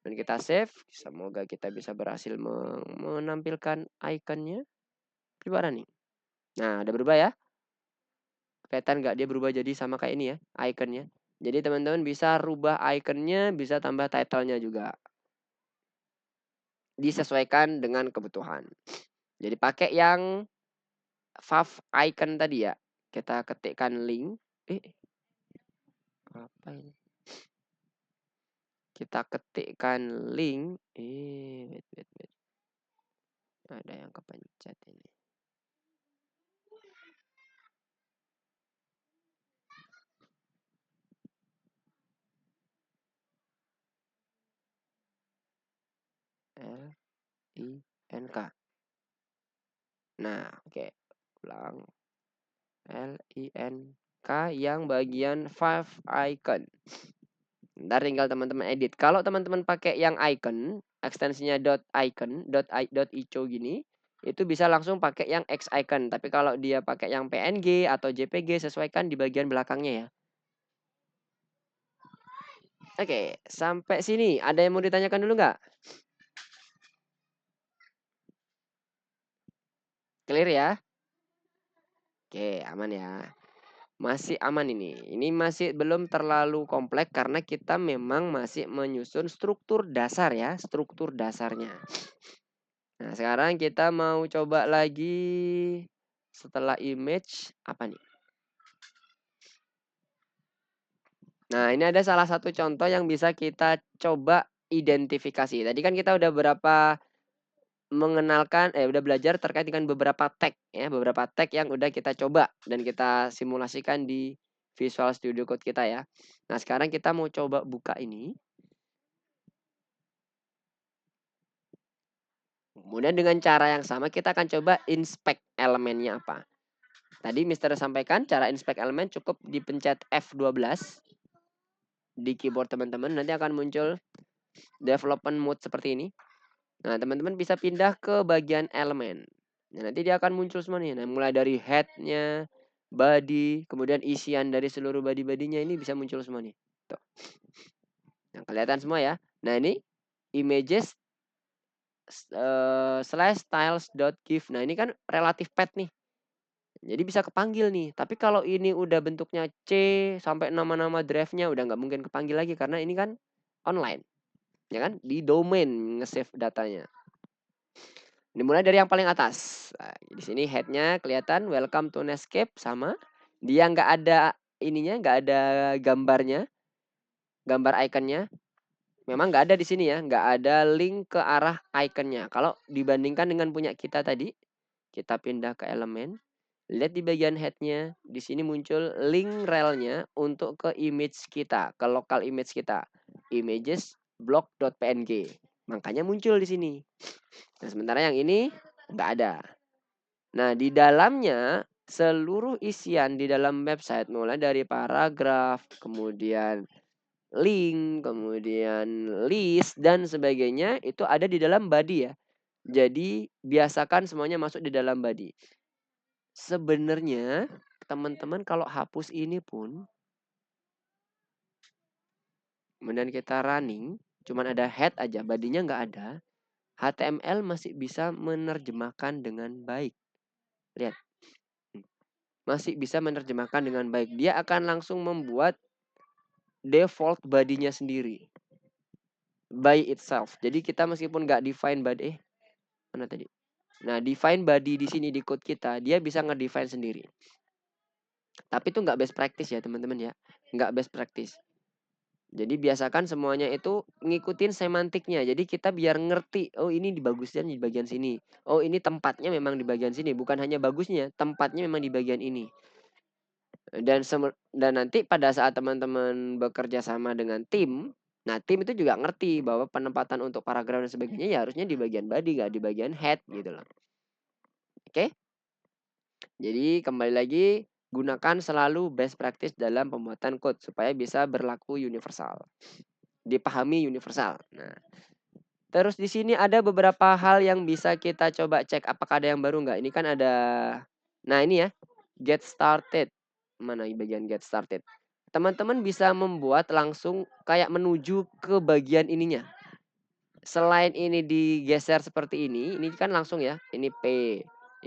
Dan kita save, semoga kita bisa berhasil menampilkan ikonnya. Gimana nih? Nah, udah berubah ya. Kelihatan nggak dia berubah jadi sama kayak ini ya, ikonnya. Jadi teman-teman bisa rubah ikonnya, bisa tambah title-nya juga. Disesuaikan dengan kebutuhan. Jadi pakai yang fav icon tadi ya. Kita ketikkan link. Apa ini? Kita ketikkan link. Wait. Ada yang kepencet ini. LINK. Nah, oke. Ulang. LINK yang bagian five icon. Ntar tinggal teman-teman edit. Kalau teman-teman pakai yang icon, ekstensinya .icon, .ico gini, itu bisa langsung pakai yang X icon. Tapi kalau dia pakai yang PNG atau JPG, sesuaikan di bagian belakangnya ya. Oke, sampai sini. Ada yang mau ditanyakan dulu nggak? Clear ya? Oke, aman ya. Masih aman ini. Ini masih belum terlalu kompleks karena kita memang masih menyusun struktur dasar ya, struktur dasarnya. Nah, sekarang kita mau coba lagi setelah image apa nih? Nah, ini ada salah satu contoh yang bisa kita coba identifikasi. Tadi kan kita udah udah belajar terkait dengan beberapa tag ya, beberapa tag yang udah kita coba dan kita simulasikan di Visual Studio Code kita ya. Nah, sekarang kita mau coba buka ini. Kemudian dengan cara yang sama kita akan coba inspect elemennya apa. Tadi Mister sampaikan cara inspect elemen cukup dipencet F12 di keyboard teman-teman. Nanti akan muncul development mode seperti ini. Nah, teman-teman bisa pindah ke bagian elemen. Nah, nanti dia akan muncul semua nih. Nah, mulai dari head-nya, body, kemudian isian dari seluruh body-bodinya ini bisa muncul semua nih. Tuh. Nah, kelihatan semua ya. Nah, ini images /styles.gif. Nah, ini kan relatif pet nih. Jadi bisa kepanggil nih. Tapi kalau ini udah bentuknya C sampai nama-nama drive-nya udah nggak mungkin kepanggil lagi karena ini kan online. Ya kan? Di domain nge-save datanya. Dimulai dari yang paling atas. Nah, di sini head-nya kelihatan welcome to Netscape sama. Dia nggak ada ininya, nggak ada gambarnya, gambar ikonnya. Memang nggak ada di sini ya, nggak ada link ke arah ikonnya. Kalau dibandingkan dengan punya kita tadi, kita pindah ke elemen. Lihat di bagian head-nya, di sini muncul link relnya untuk ke image kita, ke lokal image kita. Images block.png. Makanya muncul di sini. Nah, sementara yang ini nggak ada. Nah, di dalamnya seluruh isian di dalam website mulai dari paragraf, kemudian link, kemudian list dan sebagainya itu ada di dalam body ya. Jadi biasakan semuanya masuk di dalam body. Sebenarnya teman-teman kalau hapus ini pun kemudian kita running, cuman ada head aja, badinya nggak ada. HTML masih bisa menerjemahkan dengan baik. Lihat. Masih bisa menerjemahkan dengan baik. Dia akan langsung membuat default body-nya sendiri. By itself. Jadi kita meskipun nggak define body, mana tadi? Nah, define body di sini di code kita, dia bisa nge-define sendiri. Tapi itu nggak best practice ya teman-teman ya. Nggak best practice. Jadi biasakan semuanya itu ngikutin semantiknya. Jadi kita biar ngerti, oh ini dibagusnya di bagian sini. Oh ini tempatnya memang di bagian sini. Bukan hanya bagusnya, tempatnya memang di bagian ini. Dan nanti pada saat teman-teman bekerja sama dengan tim, nah tim itu juga ngerti bahwa penempatan untuk paragraf dan sebagainya ya harusnya di bagian body, gak di bagian head gitu loh. Oke? Jadi kembali lagi, gunakan selalu best practice dalam pembuatan code supaya bisa berlaku universal. Dipahami universal. Nah, terus di sini ada beberapa hal yang bisa kita coba cek apakah ada yang baru nggak. Ini kan ada, nah ini ya, get started. Mana bagian get started? Teman-teman bisa membuat langsung kayak menuju ke bagian ininya. Selain ini digeser seperti ini kan langsung ya, ini P,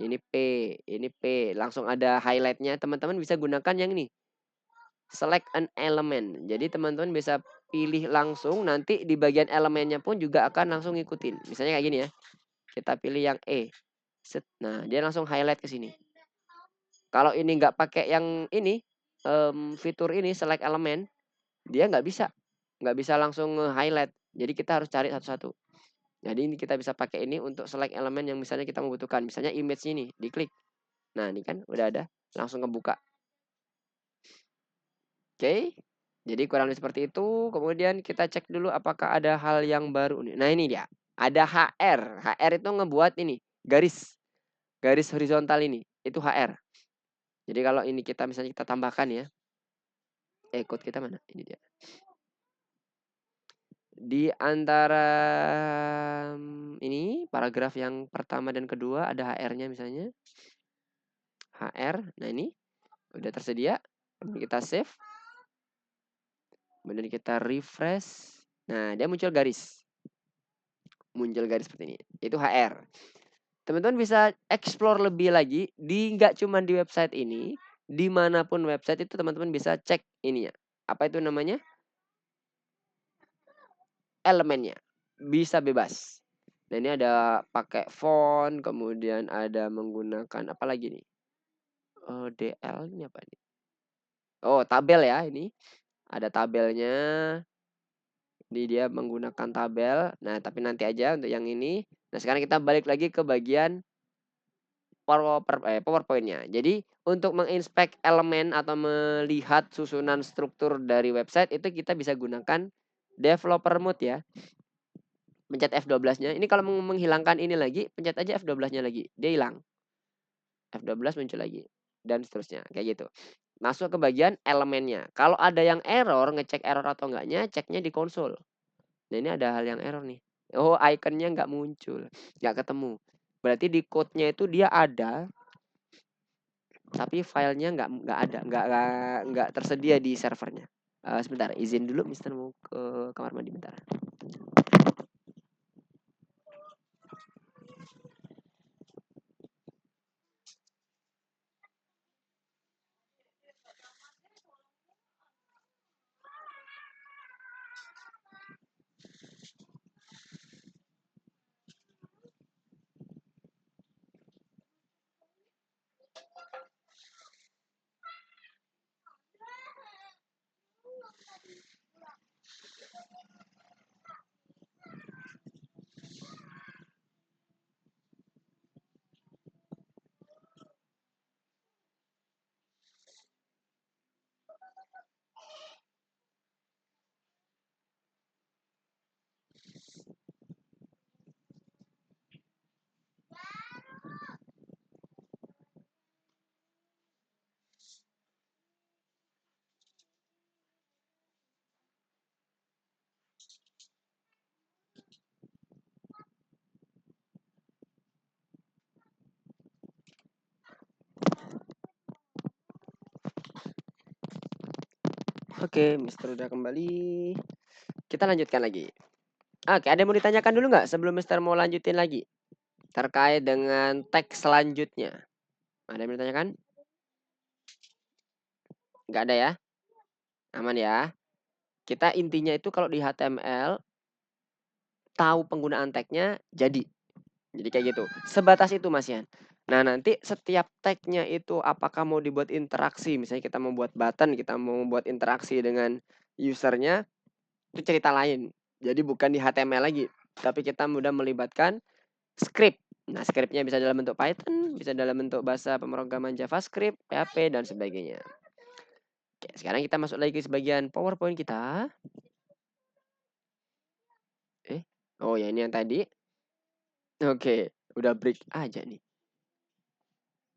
ini P, ini P, langsung ada highlight-nya. Teman-teman bisa gunakan yang ini, select an element. Jadi teman-teman bisa pilih langsung, nanti di bagian elemennya pun juga akan langsung ngikutin. Misalnya kayak gini ya, kita pilih yang E. Set. Nah, dia langsung highlight ke sini. Kalau ini nggak pakai yang ini, fitur ini select element, dia nggak bisa langsung nge-highlight. Jadi kita harus cari satu-satu. Jadi ini kita bisa pakai ini untuk select elemen yang misalnya kita membutuhkan. Misalnya image ini, diklik. Nah, ini kan udah ada, langsung ngebuka. Oke. Jadi kurang lebih seperti itu. Kemudian kita cek dulu apakah ada hal yang baru nih. Nah, ini dia. Ada HR. HR itu ngebuat ini, garis horizontal ini. Itu HR. Jadi kalau ini kita misalnya kita tambahkan ya. Code kita mana? Ini dia. Di antara ini paragraf yang pertama dan kedua ada HR-nya misalnya. HR. Nah, ini udah tersedia. Kemudian kita save. Kemudian kita refresh. Nah, dia muncul garis. Muncul garis seperti ini. Itu HR. Teman-teman bisa explore lebih lagi nggak cuma di website ini, dimanapun website itu teman-teman bisa cek ininya. Apa itu namanya? Elemennya. Bisa bebas. Nah, ini ada pakai font, kemudian ada menggunakan apa lagi nih? DL ini apa nih? Oh, tabel ya ini. Ada tabelnya. Ini dia menggunakan tabel. Nah, tapi nanti aja untuk yang ini. Nah, sekarang kita balik lagi ke bagian PowerPoint-nya. Jadi untuk menginspek elemen atau melihat susunan struktur dari website itu kita bisa gunakan developer mode ya. Pencet F12-nya. Ini kalau mau menghilangkan ini lagi, pencet aja F12-nya lagi. Dia hilang. F12 muncul lagi. Dan seterusnya. Kayak gitu. Masuk ke bagian elemennya. Kalau ada yang error, ngecek error atau enggaknya, ceknya di konsol. Nah, ini ada hal yang error nih. Oh, ikonnya nggak muncul. Nggak ketemu. Berarti di code-nya itu dia ada, tapi filenya nggak ada, nggak tersedia di servernya. Sebentar, izin dulu, Mister mau ke kamar mandi bentar. Oke, Mister udah kembali. Kita lanjutkan lagi. Oke, ada yang mau ditanyakan dulu nggak sebelum Mister mau lanjutin lagi? Terkait dengan teks selanjutnya. Ada yang mau ditanyakan? Nggak ada ya? Aman ya? Kita intinya itu kalau di HTML, tahu penggunaan tagnya jadi. Jadi kayak gitu. Sebatas itu Mas Yan. Nah, nanti setiap tagnya itu apakah mau dibuat interaksi, misalnya kita mau buat button, kita mau buat interaksi dengan usernya, itu cerita lain. Jadi bukan di HTML lagi, tapi kita mudah melibatkan script. Nah, scriptnya bisa dalam bentuk Python, bisa dalam bentuk bahasa pemrograman JavaScript, PHP, dan sebagainya. Oke, sekarang kita masuk lagi ke sebagian PowerPoint kita. Oh ya, ini yang tadi. Oke, udah break aja nih.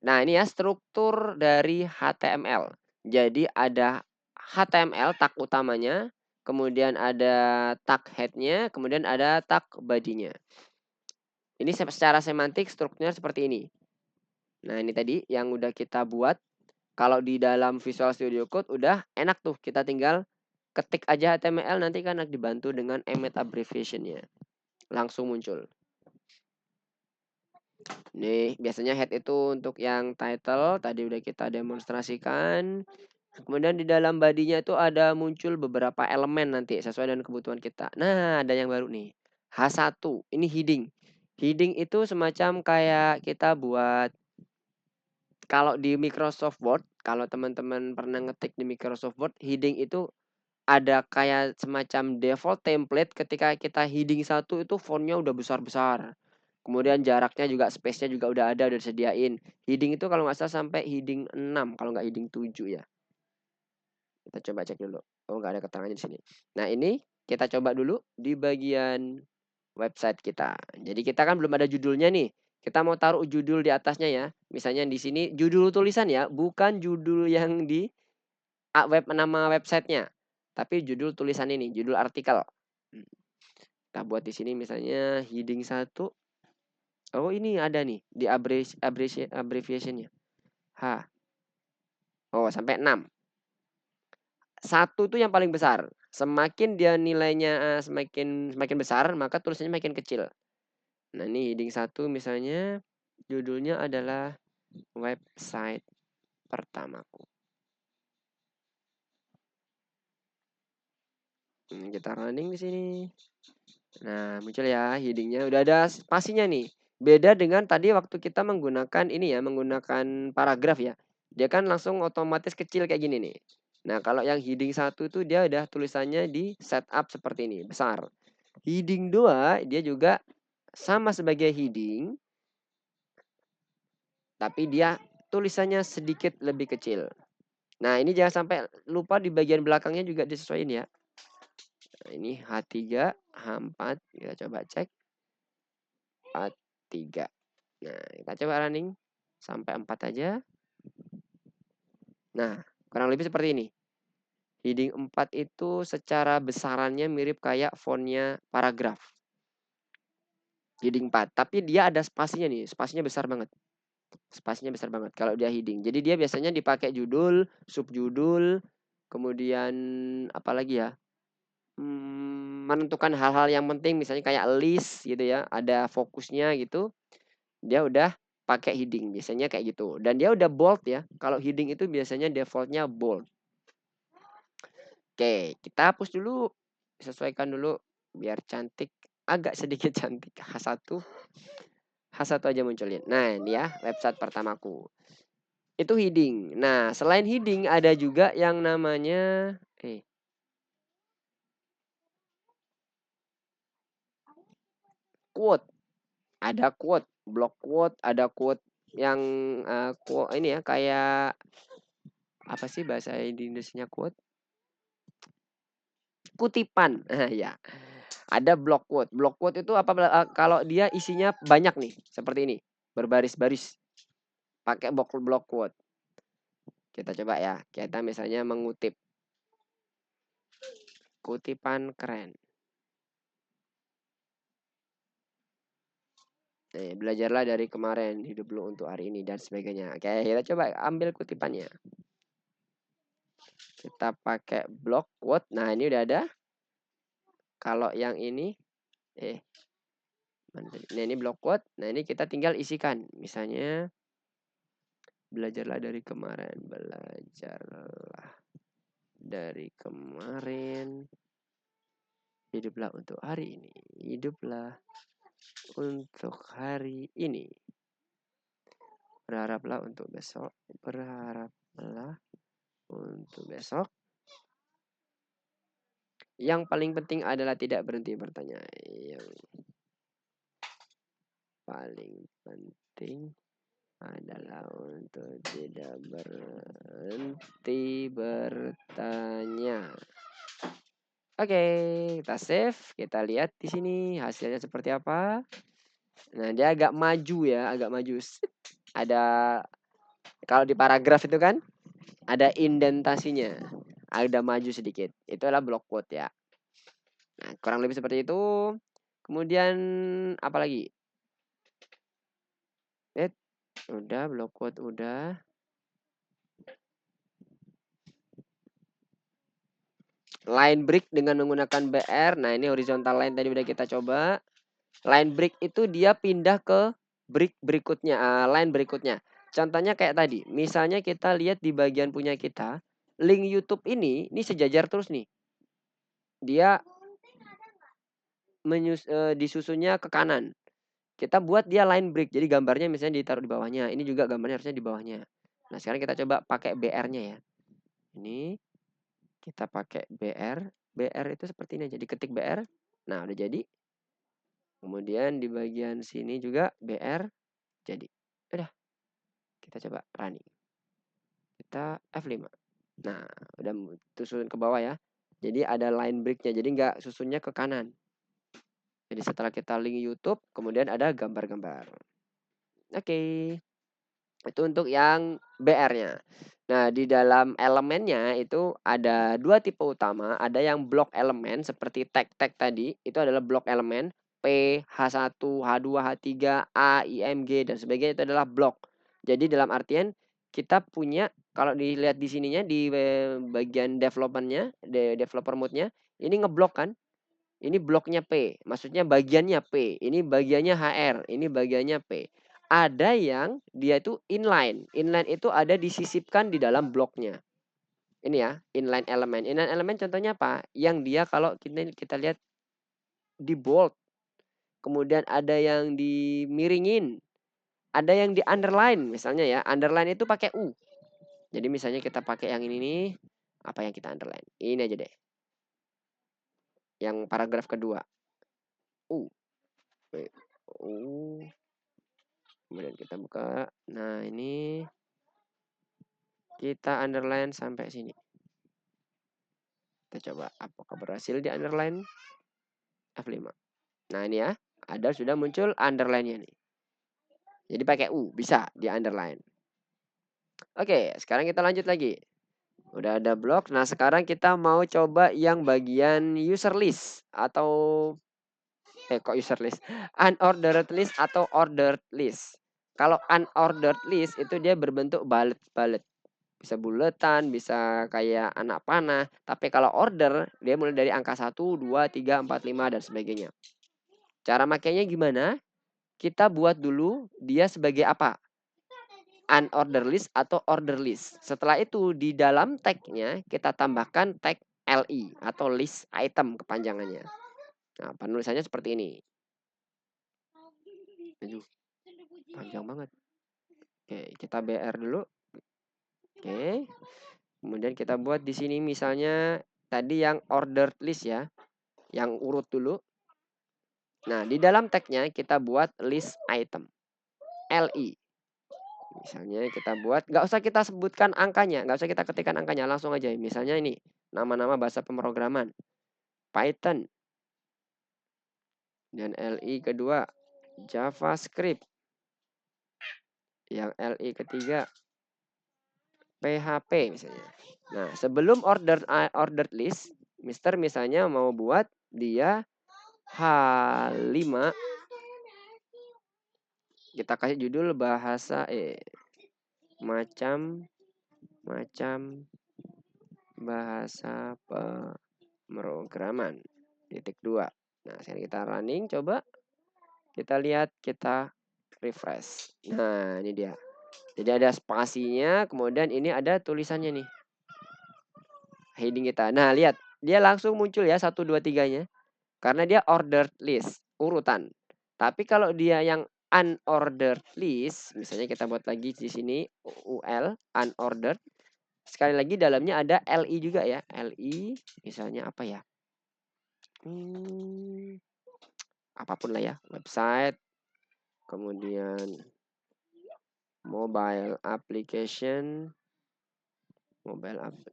Nah, ini ya struktur dari HTML. Jadi ada HTML tag utamanya, kemudian ada tag head-nya, kemudian ada tag body-nya. Ini secara semantik strukturnya seperti ini. Nah, ini tadi yang udah kita buat. Kalau di dalam Visual Studio Code udah enak tuh, kita tinggal ketik aja HTML, nanti kan dibantu dengan emmet abbreviation-nya. Langsung muncul. Nih, biasanya head itu untuk yang title, tadi udah kita demonstrasikan. Kemudian di dalam bodinya itu ada muncul beberapa elemen nanti sesuai dengan kebutuhan kita. Nah, ada yang baru nih. H1, ini heading. Heading itu semacam kayak kita buat kalau di Microsoft Word, kalau teman-teman pernah ngetik di Microsoft Word, heading itu ada kayak semacam default template ketika kita heading 1 itu fontnya udah besar-besar. Kemudian jaraknya juga, space-nya juga udah ada, udah disediain. Heading itu kalau nggak salah sampai heading 6, kalau nggak heading 7 ya. Kita coba cek dulu. Oh, nggak ada keterangannya di sini. Nah, ini kita coba dulu di bagian website kita. Jadi kita kan belum ada judulnya nih. Kita mau taruh judul di atasnya ya. Misalnya di sini judul tulisan ya, bukan judul yang di nama websitenya, tapi judul tulisan ini, judul artikel. Kita buat di sini misalnya heading 1. Oh, ini ada nih di abbreviation-nya. H. Oh, sampai 6. 1 itu yang paling besar. Semakin dia nilainya semakin besar, maka tulisannya makin kecil. Nah, ini heading 1 misalnya judulnya adalah website pertamaku. Kita running di sini. Nah, muncul ya headingnya, udah ada spasinya nih. Beda dengan tadi waktu kita menggunakan ini ya, menggunakan paragraf ya. Dia kan langsung otomatis kecil kayak gini nih. Nah, kalau yang heading 1 tuh dia udah tulisannya di setup seperti ini, besar. Heading 2 dia juga sama sebagai heading, tapi dia tulisannya sedikit lebih kecil. Nah, ini jangan sampai lupa di bagian belakangnya juga disesuaikan ya. Nah, ini H3, H4, kita coba cek. H3. Nah, kita coba running sampai 4 aja. Nah, kurang lebih seperti ini. Heading 4 itu secara besarannya mirip kayak fontnya paragraf. Heading 4, tapi dia ada spasinya nih, spasinya besar banget. Spasinya besar banget kalau dia heading. Jadi dia biasanya dipakai judul, subjudul, kemudian apa lagi ya? Menentukan hal-hal yang penting misalnya kayak list gitu ya, ada fokusnya gitu. Dia udah pakai heading, biasanya kayak gitu. Dan dia udah bold ya. Kalau heading itu biasanya defaultnya bold. Oke, kita hapus dulu, sesuaikan dulu biar cantik, agak sedikit cantik. H1 aja munculin. Nah, ini ya website pertamaku. Itu heading. Nah, selain heading ada juga yang namanya quote. Ada quote, block quote, ada quote yang quote ini ya kayak apa sih bahasa Indonesianya quote? Kutipan. Ya. Ada block quote. Block quote itu apa kalau dia isinya banyak nih, seperti ini, berbaris-baris. Pakai block quote. Kita coba ya. Kita misalnya mengutip kutipan keren. Belajarlah dari kemarin, hidup lu untuk hari ini dan sebagainya. Oke, kita coba ambil kutipannya. Kita pakai block quote. Nah, ini udah ada. Kalau yang ini nah ini block quote. Nah, ini kita tinggal isikan. Misalnya belajarlah dari kemarin, belajarlah dari kemarin, hiduplah untuk hari ini, hiduplah untuk hari ini, berharaplah untuk besok, berharaplah untuk besok. Yang paling penting adalah tidak berhenti bertanya. Yang paling penting adalah untuk tidak berhenti bertanya. Oke, kita save, kita lihat di sini hasilnya seperti apa. Nah, dia agak maju ya, agak maju. Ada kalau di paragraf itu kan ada indentasinya, ada maju sedikit. Itu adalah block quote ya. Nah, kurang lebih seperti itu. Kemudian apa lagi? Udah block quote udah. line break dengan menggunakan BR. Nah, ini horizontal line tadi udah kita coba. Line break itu dia pindah ke break berikutnya, line berikutnya. Contohnya kayak tadi, misalnya kita lihat di bagian punya kita, link YouTube ini sejajar terus nih. Dia disusunnya ke kanan. Kita buat dia line break. Jadi gambarnya misalnya ditaruh di bawahnya. Ini juga gambarnya harusnya di bawahnya. Nah, sekarang kita coba pakai BR-nya ya. Ini kita pakai BR. BR itu seperti ini aja. Diketik BR. Nah, udah jadi. Kemudian di bagian sini juga BR jadi. Udah. Kita coba running. Kita F5. Nah, udah susun ke bawah ya. Jadi ada line break-nya. Jadi nggak susunnya ke kanan. Jadi setelah kita link YouTube, kemudian ada gambar-gambar. Oke. Itu untuk yang BR-nya. Nah, di dalam elemennya itu ada dua tipe utama. Ada yang blok elemen seperti tag-tag tadi. Itu adalah blok elemen. P, H1, H2, H3, A, IMG, dan sebagainya itu adalah blok. Jadi dalam artian kita punya, kalau dilihat di sininya di bagian developernya, developer mode-nya, ini ngeblok kan. Ini bloknya P, maksudnya bagiannya P. Ini bagiannya HR, ini bagiannya P. Ada yang dia itu inline. Inline itu ada disisipkan di dalam bloknya. Ini ya, inline element. Inline element contohnya apa? Yang dia kalau kita lihat di bold. Kemudian ada yang dimiringin. Ada yang di underline misalnya ya. Underline itu pakai U. Jadi misalnya kita pakai yang ini nih. Apa yang kita underline? Ini aja deh. Yang paragraf kedua. U. U. Kemudian kita buka. Nah, ini kita underline sampai sini. Kita coba apakah berhasil di underline. F5. Nah, ini ya. Ada sudah muncul underline-nya nih. Jadi pakai U bisa di underline. Oke, sekarang kita lanjut lagi. Udah ada blok. Nah, sekarang kita mau coba yang bagian user list atau kok user list? Unordered list atau ordered list. Kalau unordered list itu dia berbentuk bullet. Bisa buletan, bisa kayak anak panah. Tapi kalau order, dia mulai dari angka 1, 2, 3, 4, 5, dan sebagainya. Cara makainya gimana? Kita buat dulu dia sebagai apa? Unordered list atau order list. Setelah itu di dalam tag-nya kita tambahkan tag LI atau list item kepanjangannya. Nah, penulisannya seperti ini. Aduh, panjang banget. Oke, kita BR dulu. Oke. Kemudian kita buat di sini misalnya tadi yang ordered list ya. Yang urut dulu. Nah, di dalam tag-nya kita buat list item. LI. Misalnya kita buat, nggak usah kita sebutkan angkanya, nggak usah kita ketikkan angkanya, langsung aja. Misalnya ini, nama-nama bahasa pemrograman. Python. Dan LI kedua, JavaScript. Yang LI ketiga, PHP misalnya. Nah, sebelum ordered list, Mister misalnya mau buat dia H5. Kita kasih judul bahasa macam bahasa pemrograman. Titik 2. Nah, sekarang kita running coba. Kita lihat, kita refresh. Nah, ini dia. Jadi ada spasinya, kemudian ini ada tulisannya nih. Heading kita. Nah, lihat. Dia langsung muncul ya 1 2 3-nya. Karena dia ordered list, urutan. Tapi kalau dia yang unordered list, misalnya kita buat lagi di sini UL unordered. Sekali lagi dalamnya ada LI juga ya. LI misalnya apa ya? Apapun lah ya, website. Kemudian mobile application,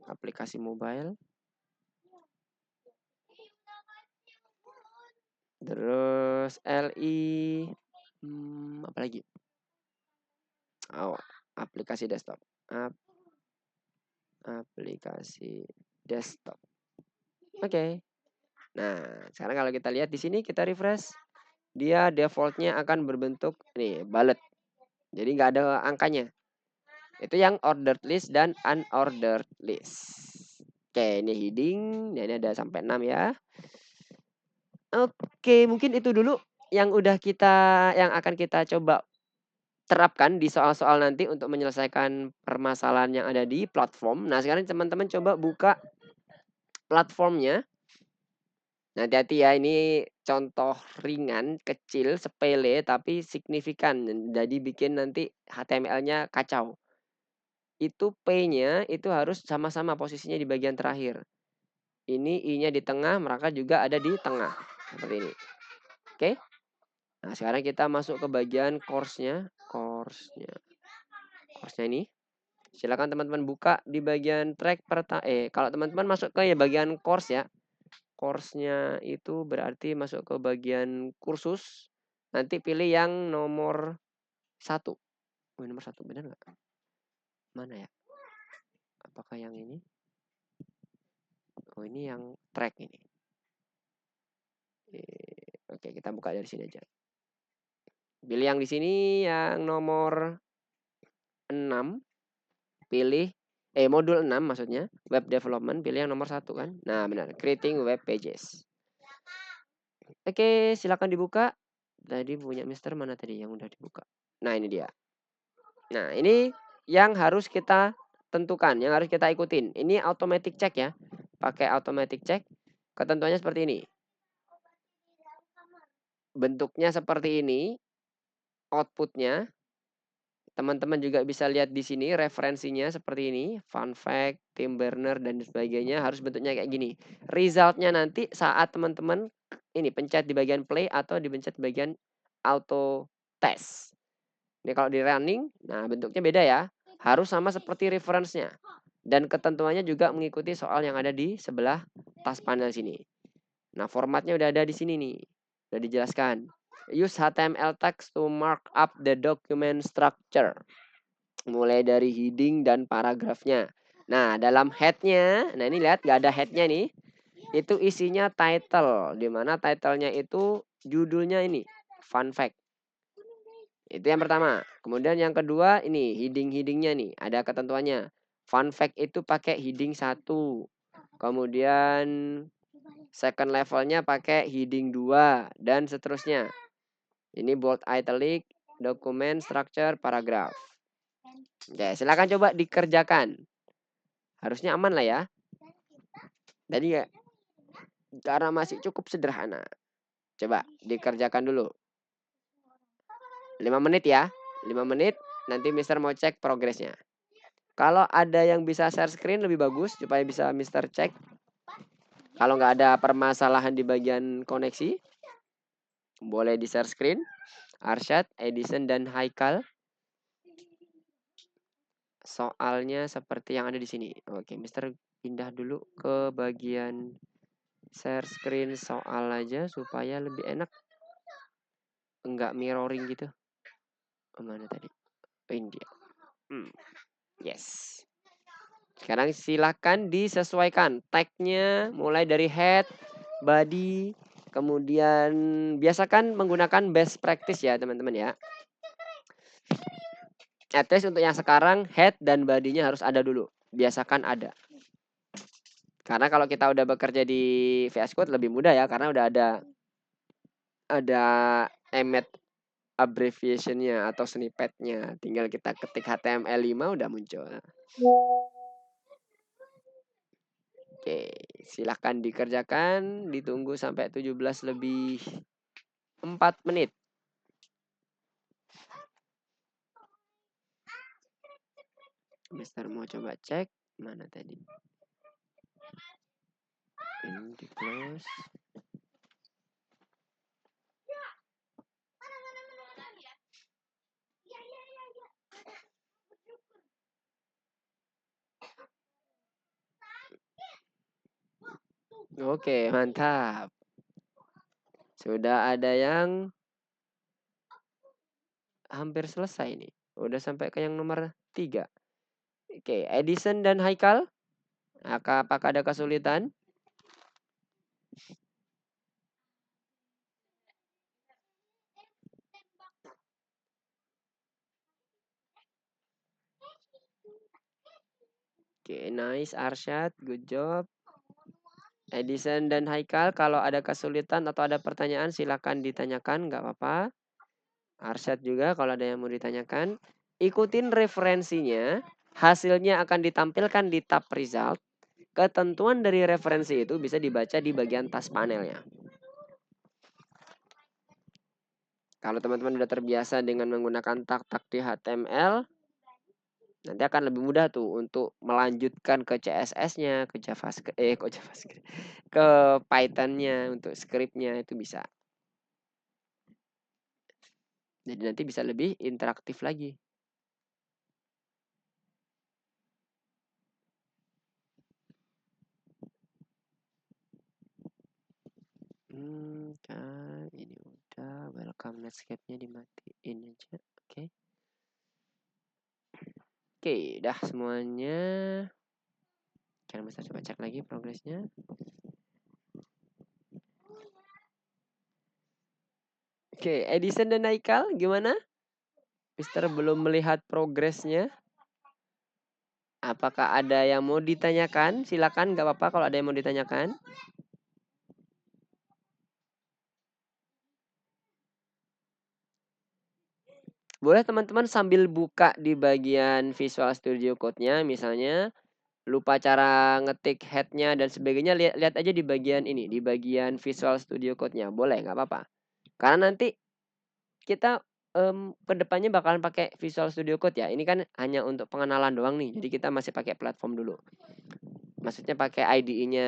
aplikasi mobile. Terus LI apa lagi? Oh, aplikasi desktop. Aplikasi desktop. Oke. Nah, sekarang kalau kita lihat di sini kita refresh, dia defaultnya akan berbentuk nih bullet. Jadi nggak ada angkanya. Itu yang ordered list dan unordered list. Oke, ini heading, dan ini ada sampai 6 ya. Oke, mungkin itu dulu yang akan kita coba terapkan di soal-soal nanti untuk menyelesaikan permasalahan yang ada di platform. Nah, sekarang teman-teman coba buka platformnya. Nah, hati-hati ya, ini contoh ringan, kecil, sepele, tapi signifikan. Jadi bikin nanti HTML-nya kacau. Itu P-nya itu harus sama-sama posisinya di bagian terakhir. Ini I-nya di tengah, maka juga ada di tengah. Seperti ini. Oke? Nah, sekarang kita masuk ke bagian course-nya. Course-nya ini. Silakan teman-teman buka di bagian track kalau teman-teman masuk ke bagian course ya. Course-nya itu berarti masuk ke bagian kursus. Nanti pilih yang nomor 1. Nomor 1 benar nggak? Mana ya? Apakah yang ini? Oh, ini yang track ini. Oke, kita buka dari sini aja. Pilih yang di sini yang nomor 6. Pilih modul 6 maksudnya, web development, pilih yang nomor 1 kan. Nah, benar, creating web pages. Oke, silakan dibuka. Tadi punya Mister mana tadi yang udah dibuka? Nah, ini dia. Nah, ini yang harus kita tentukan, yang harus kita ikutin. Ini automatic check ya. Pakai automatic check. Ketentuannya seperti ini. Bentuknya seperti ini. Outputnya. Teman-teman juga bisa lihat di sini referensinya seperti ini. Fun fact, Tim Burner, dan sebagainya. Harus bentuknya kayak gini. Resultnya nanti saat teman-teman ini pencet di bagian play atau dipencet di bagian auto test. Ini kalau di running, nah bentuknya beda ya. Harus sama seperti reference-nya. Dan ketentuannya juga mengikuti soal yang ada di sebelah task panel sini. Nah, formatnya udah ada di sini nih. Udah dijelaskan. Use HTML text to mark up the document structure. Mulai dari heading dan paragrafnya. Nah, dalam head-nya, nah ini lihat gak ada head-nya nih. Itu isinya title. Dimana title-nya itu judulnya ini. Fun fact. Itu yang pertama. Kemudian yang kedua ini heading-headingnya nih. Ada ketentuannya. Fun fact itu pakai heading 1. Kemudian second levelnya pakai heading 2. Dan seterusnya. Ini bold, italic, document, structure, paragraph. Oke, silakan coba dikerjakan. Harusnya aman lah ya. Jadi ya, karena masih cukup sederhana. Coba dikerjakan dulu. 5 menit ya. 5 menit, nanti Mister mau cek progresnya. Kalau ada yang bisa share screen lebih bagus supaya bisa Mister cek. Kalau nggak ada permasalahan di bagian koneksi, boleh di share screen. Arsyad, Edison, dan Haikal. Soalnya seperti yang ada di sini. Oke, Mister pindah dulu ke bagian share screen soal aja supaya lebih enak. Enggak mirroring gitu. Mana tadi? Ini dia. Yes. Sekarang silakan disesuaikan tag-nya mulai dari head, body, kemudian biasakan menggunakan best practice ya teman-teman ya. At least untuk yang sekarang head dan body-nya harus ada dulu. Biasakan ada. Karena kalau kita udah bekerja di VS Code lebih mudah ya karena udah ada emmet abbreviation-nya atau snippet-nya. Tinggal kita ketik HTML5 udah muncul. Oke, silahkan dikerjakan. Ditunggu sampai 17 lebih 4 menit. Mister mau coba cek. Mana tadi? Ini di close. Oke, mantap. Sudah ada yang hampir selesai nih. Udah sampai ke yang nomor 3. Oke, Edison dan Haikal. Apakah ada kesulitan? Oke, nice Arsyad, good job. Edison dan Haikal, kalau ada kesulitan atau ada pertanyaan silakan ditanyakan, nggak apa-apa. Arsyad juga kalau ada yang mau ditanyakan. Ikutin referensinya, hasilnya akan ditampilkan di tab result. Ketentuan dari referensi itu bisa dibaca di bagian tas panelnya. Kalau teman-teman sudah terbiasa dengan menggunakan tag-tag di HTML, nanti akan lebih mudah tuh untuk melanjutkan ke CSS-nya, ke JavaScript, ke Python-nya untuk script-nya itu bisa. Jadi nanti bisa lebih interaktif lagi. Kan ini udah welcome Netscape-nya dimatiin aja. Oke. Oke, dah semuanya. Kalian bisa coba cek lagi progresnya. Oke, Edison dan Haikal gimana? Mister belum melihat progresnya. Apakah ada yang mau ditanyakan? Silakan, nggak apa-apa kalau ada yang mau ditanyakan. Boleh teman-teman sambil buka di bagian Visual Studio Code-nya, misalnya lupa cara ngetik head-nya dan sebagainya, lihat aja di bagian ini, di bagian Visual Studio Code-nya. Boleh, nggak apa-apa. Karena nanti kita kedepannya bakalan pakai Visual Studio Code ya. Ini kan hanya untuk pengenalan doang nih. Jadi kita masih pakai platform dulu. Maksudnya pakai IDE-nya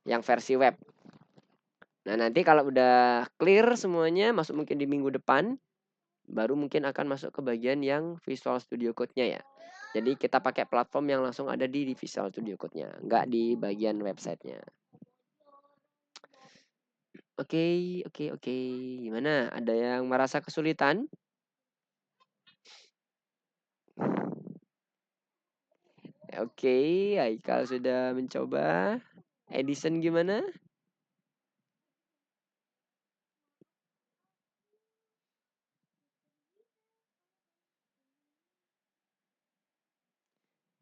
yang versi web. Nah, nanti kalau udah clear semuanya, masuk mungkin di minggu depan, baru mungkin akan masuk ke bagian yang Visual Studio Code-nya ya. Jadi kita pakai platform yang langsung ada di Visual Studio Code-nya, nggak di bagian websitenya. Oke. Gimana? Ada yang merasa kesulitan? Oke, Haikal sudah mencoba. Edison gimana?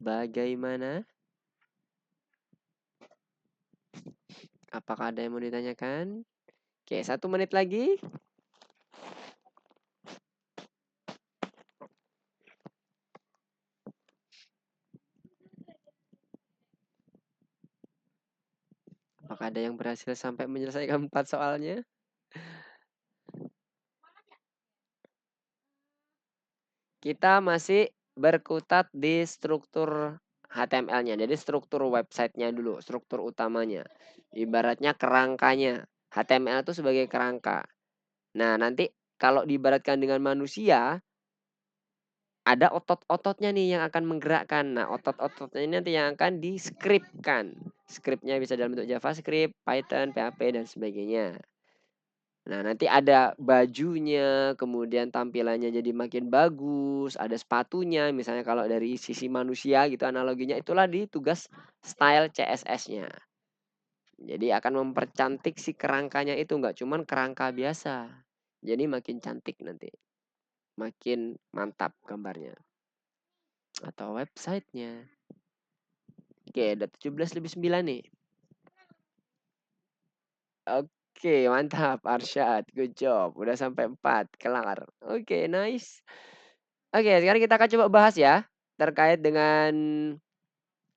Bagaimana? Apakah ada yang mau ditanyakan? Oke, 1 menit lagi. Apakah ada yang berhasil sampai menyelesaikan 4 soalnya? Kita masih berkutat di struktur HTML-nya. Jadi struktur websitenya dulu, struktur utamanya. Ibaratnya kerangkanya. HTML itu sebagai kerangka. Nah, nanti kalau diibaratkan dengan manusia, ada otot-ototnya nih yang akan menggerakkan. Nah, otot-ototnya ini nanti yang akan di-script-kan. Script-nya bisa dalam bentuk JavaScript, Python, PHP, dan sebagainya. Nah, nanti ada bajunya, kemudian tampilannya jadi makin bagus, ada sepatunya, misalnya kalau dari sisi manusia gitu analoginya, itulah di tugas style CSS-nya. Jadi akan mempercantik si kerangkanya itu, nggak cuman kerangka biasa. Jadi makin cantik nanti, makin mantap gambarnya. Atau websitenya. Oke, ada 17:09 nih. Oke, mantap Arsyad, good job. Udah sampai 4, kelar. Oke, nice. Oke, sekarang kita akan coba bahas ya, terkait dengan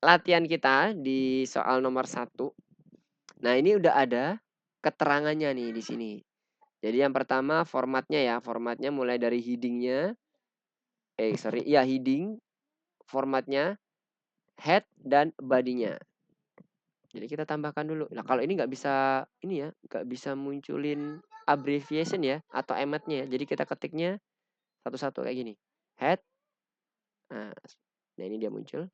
latihan kita di soal nomor 1. Nah, ini udah ada keterangannya nih di sini. Jadi yang pertama formatnya ya, formatnya mulai dari heading-nya, heading, formatnya, head, dan body-nya. Jadi kita tambahkan dulu. Nah, kalau ini nggak bisa ini ya, nggak bisa munculin abbreviation ya atau emetnya ya. Jadi kita ketiknya satu-satu kayak gini. Head. Nah, ini dia muncul.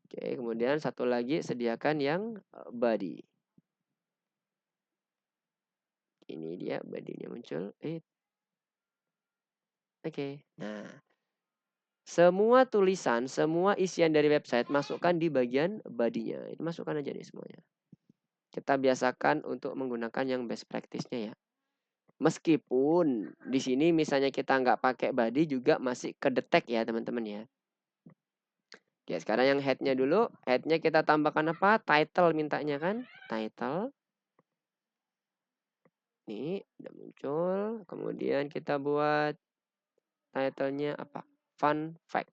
Oke, kemudian satu lagi sediakan yang body. Ini dia body-nya muncul. Oke. Nah, semua tulisan, semua isian dari website masukkan di bagian body-nya. Itu masukkan aja nih semuanya. Kita biasakan untuk menggunakan yang best practice-nya ya. Meskipun di sini misalnya kita nggak pakai body juga masih kedetek ya teman-teman ya. Oke, sekarang yang headnya dulu. Headnya kita tambahkan apa? Title mintanya kan? Title. Nih, udah muncul. Kemudian kita buat titlenya apa? Fun fact.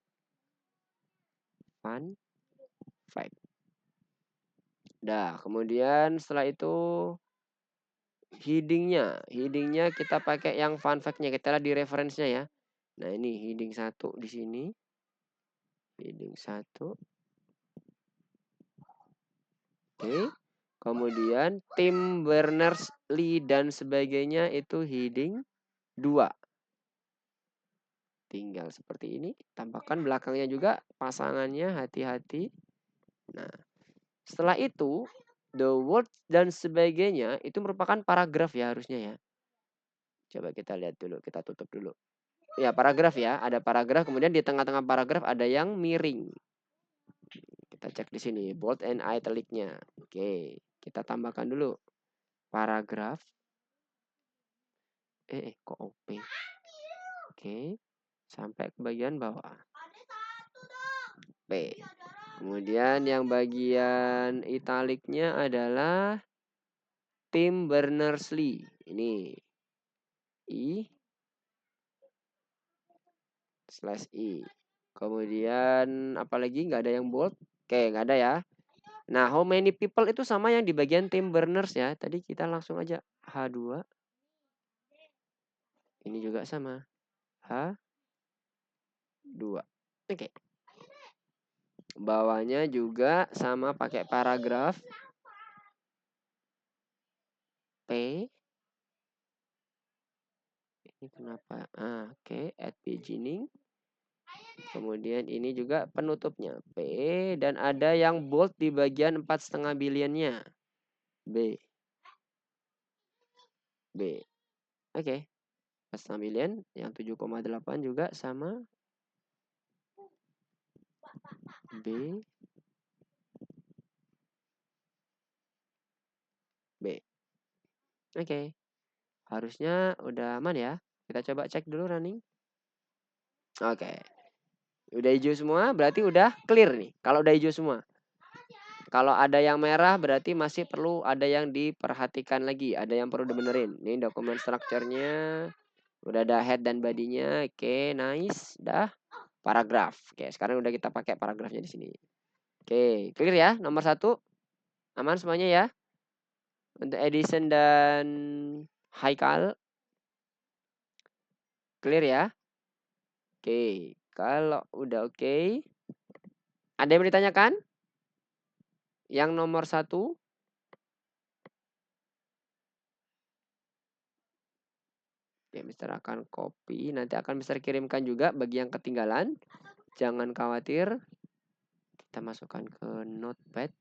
Fun fact. Dah, kemudian setelah itu headingnya kita pakai yang fun fact-nya. Kita lihat di reference-nya ya. Nah, ini heading 1 di sini. Heading 1. Oke. Kemudian Tim Berners-Lee dan sebagainya itu heading 2. Tinggal seperti ini. Tambahkan belakangnya juga pasangannya, hati-hati. Nah, setelah itu the word dan sebagainya itu merupakan paragraf ya harusnya ya. Coba kita lihat dulu, kita tutup dulu. Ya, paragraf ya, ada paragraf, kemudian di tengah-tengah paragraf ada yang miring. Kita cek di sini, bold and italic-nya. Oke, kita tambahkan dulu paragraf. Kok OP? Oke, sampai ke bagian bawah. P. Kemudian yang bagian italiknya adalah Tim Berners-Lee. Ini I/I. Kemudian apalagi nggak ada yang bold? Oke, nggak ada ya. Nah, how many people itu sama yang di bagian Tim Berners ya. Tadi kita langsung aja H2. Ini juga sama. H2. Oke. Bawahnya juga sama pakai paragraf. P. Ini kenapa? Oke. At beginning. Kemudian ini juga penutupnya P. Dan ada yang bold di bagian 4,5 billion-nya. B. Oke. 4,5 billion. Yang 7,8 juga sama. B. Oke. Harusnya udah aman ya. Kita coba cek dulu running. Oke. Udah hijau semua berarti udah clear nih. Kalau udah hijau semua. Kalau ada yang merah berarti masih perlu ada yang diperhatikan lagi. Ada yang perlu dibenerin. Ini dokumen structure-nya. Udah ada head dan body-nya. Oke, nice. Dah. Paragraf. Oke, sekarang udah kita pakai paragrafnya di sini. Oke, clear ya. Nomor 1. Aman semuanya ya. Untuk Edison dan Haikal. Clear ya. Oke, kalau udah oke. Ada yang ditanyakan? Yang nomor 1. Ya, Mister akan copy. Nanti akan Mister kirimkan juga bagi yang ketinggalan. Jangan khawatir. Kita masukkan ke notepad.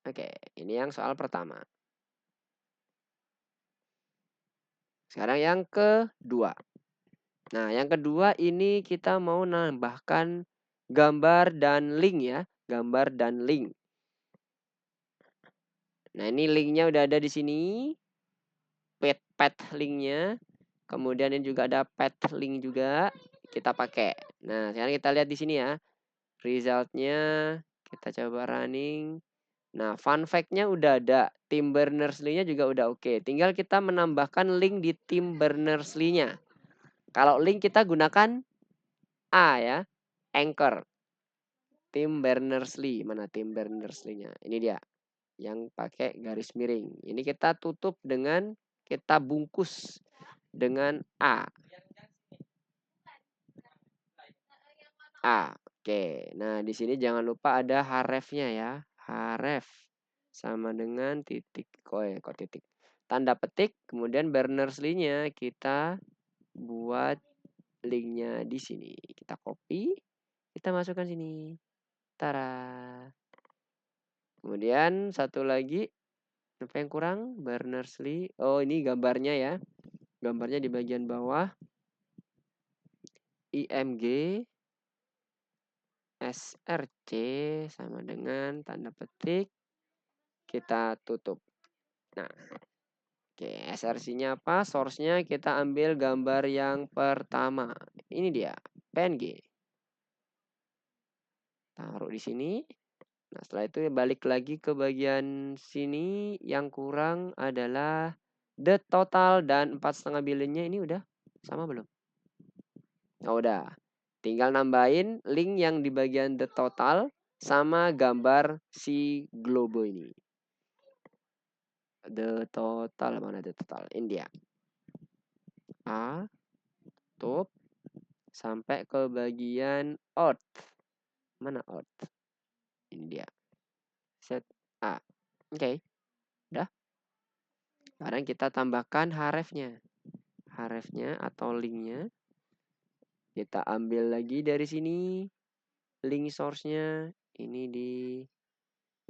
Oke, ini yang soal pertama. Sekarang yang kedua. Nah, yang kedua ini kita mau nambahkan gambar dan link ya. Gambar dan link. Nah, ini linknya udah ada di sini. Pad linknya. Kemudian ini juga ada pad link juga. Kita pakai. Nah, sekarang kita lihat di sini ya. Resultnya kita coba running. Nah, fun fact-nya udah ada. Tim Berners-Lee-nya juga udah oke. Tinggal kita menambahkan link di Tim Berners-Lee-nya. Kalau link kita gunakan A ya. Anchor. Tim Berners-Lee. Mana Tim Berners-Lee-nya? Ini dia. Yang pakai garis miring. Ini kita tutup dengan, kita bungkus dengan A. Oke. Nah, di sini jangan lupa ada href-nya ya. Href sama dengan titik. Kok titik. Tanda petik, kemudian Berners-Lee-nya kita buat linknya di sini. Kita copy, kita masukkan sini. Tara. Kemudian satu lagi, apa yang kurang? Berners-Lee. Oh, ini gambarnya ya. Gambarnya di bagian bawah. IMG SRC sama dengan tanda petik. Kita tutup. Nah, Oke, SRC-nya apa? Source-nya kita ambil gambar yang pertama. Ini dia, PNG. Taruh di sini. Nah, setelah itu balik lagi ke bagian sini. Yang kurang adalah the total dan 4,5 billion-nya ini udah sama belum? Oh, udah. Tinggal nambahin link yang di bagian the total sama gambar si Globo ini. The total, mana the total? Ini dia. A, top, sampai ke bagian out. Mana out? Ini dia. Set A. Oke. Udah. Sekarang kita tambahkan hrefnya. Hrefnya atau linknya. Kita ambil lagi dari sini. Link source-nya. Ini di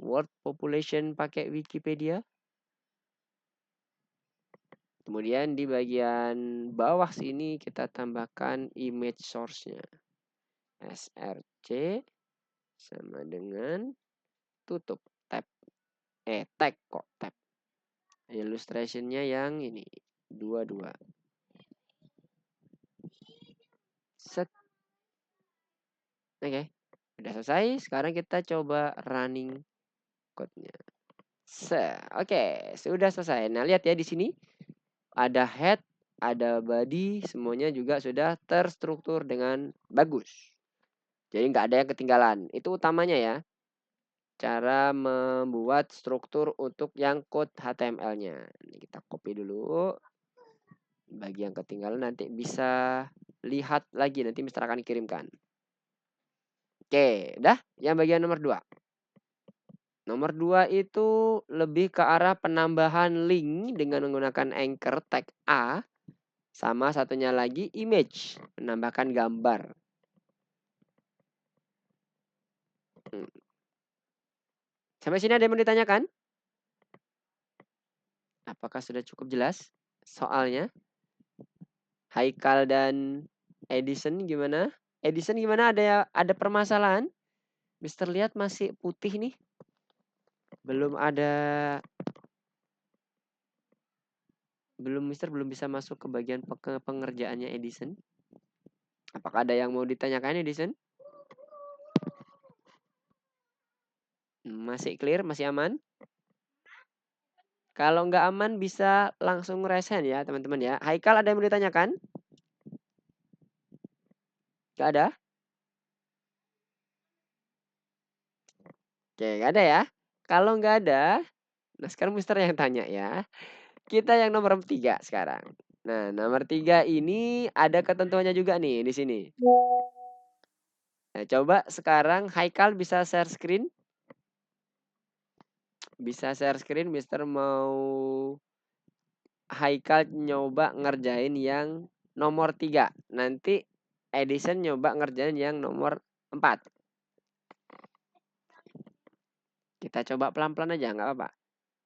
world population pakai Wikipedia. Kemudian di bagian bawah sini kita tambahkan image source-nya. src sama dengan tutup tab. Tag kok tab. Illustration-nya yang ini. 22. Set. Oke. Udah selesai. Sekarang kita coba running code-nya. Oke, sudah selesai. Nah, lihat ya di sini. Ada head, ada body, semuanya juga sudah terstruktur dengan bagus. Jadi nggak ada yang ketinggalan. Itu utamanya ya. Cara membuat struktur untuk yang code HTML-nya. Ini kita copy dulu. Bagi yang ketinggalan nanti bisa lihat lagi. Nanti Mister akan kirimkan. Oke, udah. Yang bagian nomor 2. Nomor 2 itu lebih ke arah penambahan link dengan menggunakan anchor tag A. Sama satunya lagi image, menambahkan gambar. Sampai sini ada yang mau ditanyakan? Apakah sudah cukup jelas soalnya? Haikal dan Edison gimana? Edison gimana? Ada permasalahan? Mister lihat masih putih nih. Mister belum bisa masuk ke bagian pengerjaannya Edison. Apakah ada yang mau ditanyakan Edison? Masih clear, masih aman? Kalau nggak aman bisa langsung resen ya teman-teman ya. Haikal ada yang mau ditanyakan? Nggak ada? Oke, nggak ada ya. Kalau nggak ada, nah sekarang Mister yang tanya ya. Kita yang nomor 3 sekarang. Nah, nomor 3 ini ada ketentuannya juga nih di sini. Nah, coba sekarang Haikal bisa share screen? Bisa share screen, Mister mau Haikal nyoba ngerjain yang nomor 3. Nanti Edison nyoba ngerjain yang nomor 4. Kita coba pelan-pelan aja, nggak apa-apa.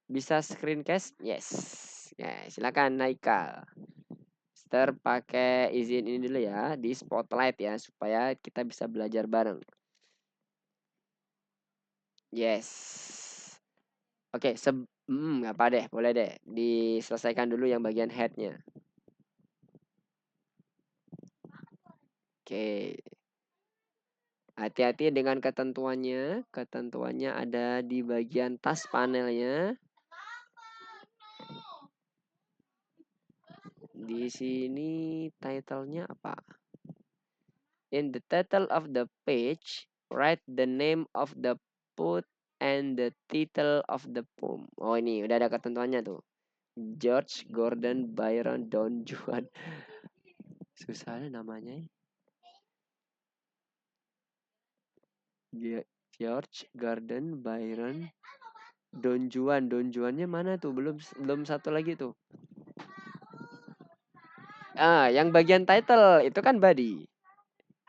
Bisa screencast? Yes. Ya, silakan Haikal. Mister pakai izin ini dulu ya, di spotlight ya, supaya kita bisa belajar bareng. Yes. Oke, nggak apa deh, boleh deh. Diselesaikan dulu yang bagian headnya. Oke. Hati-hati dengan ketentuannya. Ketentuannya ada di bagian tas panelnya. Di sini title-nya apa? In the title of the page, write the name of the poet and the title of the poem. Oh, ini udah ada ketentuannya tuh. George Gordon Byron Don Juan. Susah namanya. George Gordon Byron Don Juan. Don Juannya mana tuh? Belum satu lagi tuh. Yang bagian title itu kan body.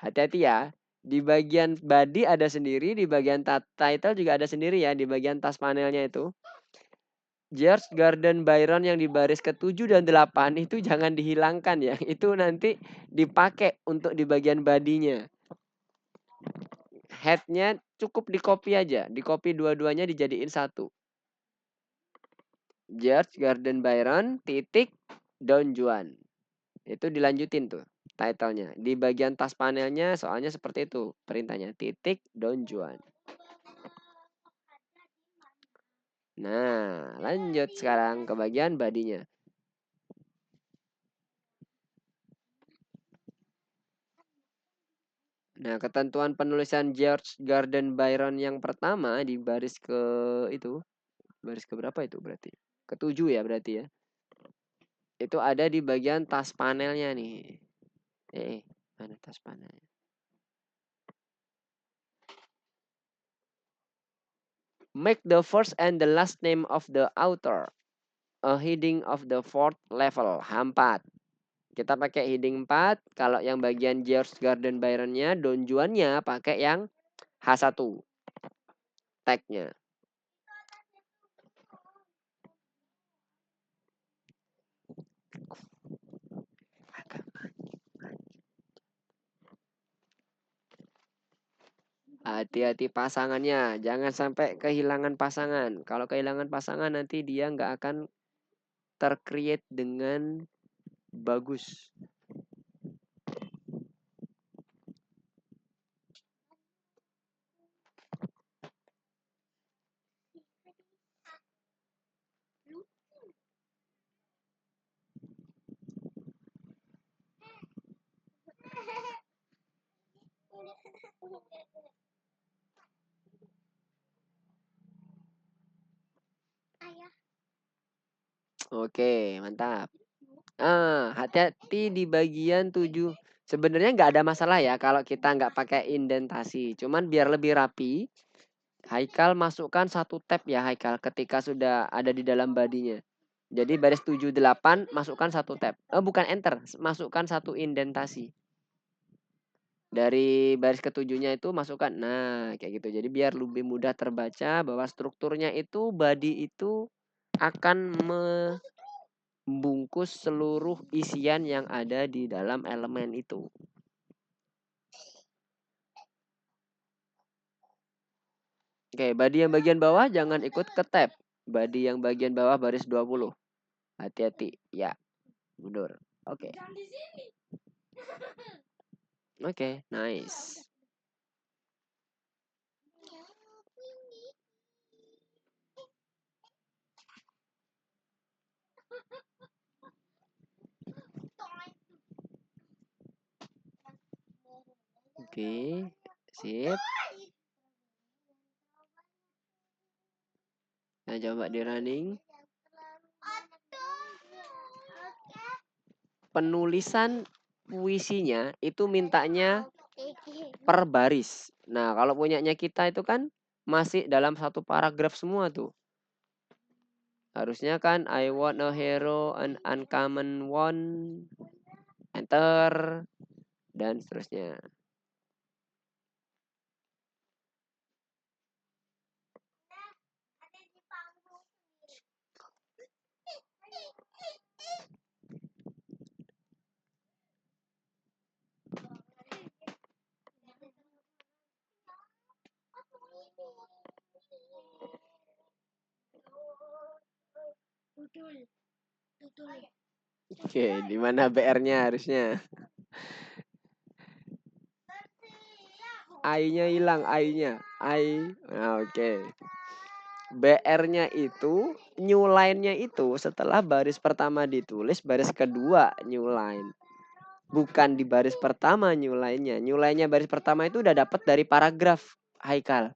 Hati-hati ya. Di bagian body ada sendiri, di bagian title juga ada sendiri ya, di bagian tas panelnya itu. George Gordon Byron yang di baris ke-7 dan 8 itu jangan dihilangkan ya. Itu nanti dipakai untuk di bagian badinya. Headnya cukup di copy aja. Di copy dua-duanya dijadiin satu. George Gordon Byron titik Don Juan. Itu dilanjutin tuh titlenya. Di bagian tas panelnya soalnya seperti itu perintahnya. Titik Don Juan. Nah, lanjut sekarang ke bagian badinya. Nah, ketentuan penulisan George Gordon Byron yang pertama di baris ke itu, baris ke berapa itu berarti? Ketujuh ya berarti ya. Itu ada di bagian tas panelnya nih. Mana tas panelnya? Make the first and the last name of the author a heading of the fourth level. H4. Kita pakai heading 4. Kalau yang bagian George Gordon Byron-nya, Don Juan-nya pakai yang H1. Tag-nya. Hati-hati pasangannya, jangan sampai kehilangan pasangan. Kalau kehilangan pasangan nanti dia nggak akan tercreate dengan bagus. Oke, mantap. Hati-hati di bagian 7. Sebenarnya nggak ada masalah ya kalau kita nggak pakai indentasi. Cuman biar lebih rapi, Haikal masukkan satu tab ya Haikal ketika sudah ada di dalam badinya. Jadi baris 78 masukkan satu tab. Bukan enter, masukkan satu indentasi. Dari baris ketujuhnya itu masukkan. Nah, kayak gitu. Jadi biar lebih mudah terbaca bahwa strukturnya itu body itu akan membungkus seluruh isian yang ada di dalam elemen itu. Oke, body yang bagian bawah jangan ikut ke tab. Body yang bagian bawah baris 20. Hati-hati. Ya, mundur. Oke. Oke, nice. Oke, sip. Nah, coba di running. Penulisan puisinya itu mintanya per baris. Nah, kalau punyanya kita itu kan masih dalam satu paragraf semua tuh. Harusnya kan I want a hero, an uncommon one, enter, dan seterusnya. Oke, di mana BR-nya harusnya? I-nya hilang, I-nya. Oke. BR-nya itu, new line-nya itu setelah baris pertama ditulis, baris kedua new line. Bukan di baris pertama new line-nya. New line-nya baris pertama itu udah dapat dari paragraf Haikal.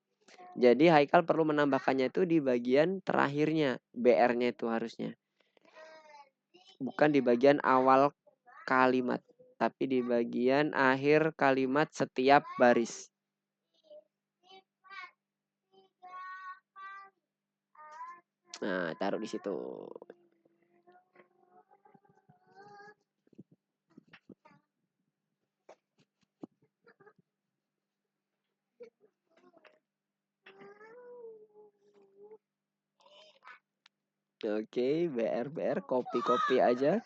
Jadi Haikal perlu menambahkannya itu di bagian terakhirnya. BR-nya itu harusnya. Bukan di bagian awal kalimat. Tapi di bagian akhir kalimat setiap baris. Nah, taruh di situ. Oke, BR copy aja.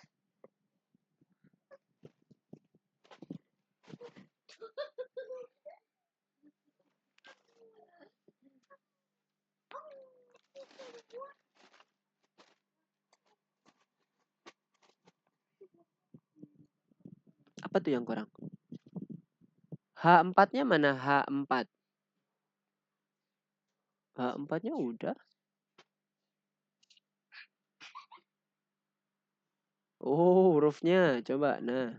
Apa tuh yang kurang? H4-nya mana? H4. H4-nya udah. Oh, hurufnya. Coba. Nah.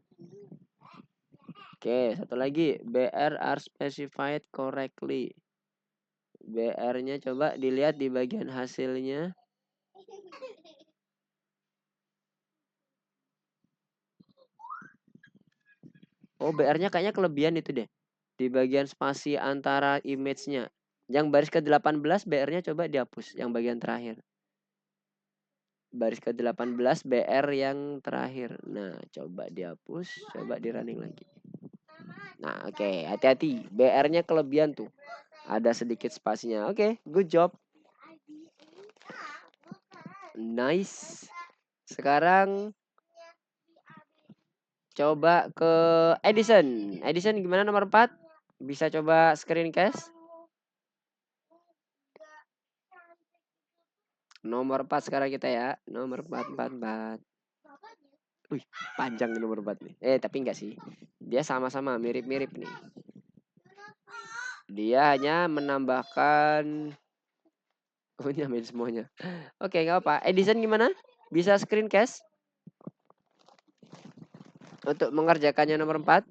Oke, satu lagi. BR are specified correctly. BR-nya coba dilihat di bagian hasilnya. Oh, BR-nya kayaknya kelebihan itu deh. Di bagian spasi antara image-nya. Yang baris ke-18 BR-nya coba dihapus. Yang bagian terakhir. Baris ke-18 BR yang terakhir. Nah, coba dihapus. Coba di running lagi. Nah, oke. Hati-hati. BR-nya kelebihan tuh. Ada sedikit spasinya. Oke, good job. Nice. Sekarang coba ke Edison. Edison gimana nomor 4? Bisa coba screencast? Nomor 4 sekarang kita ya. Nomor 4. Wih, panjang nomor 4 nih. Tapi enggak sih. Dia sama-sama mirip-mirip nih. Dia hanya menambahkan nyamain semuanya. Oke, enggak apa. Edison gimana? Bisa screencast? Untuk mengerjakannya nomor 4?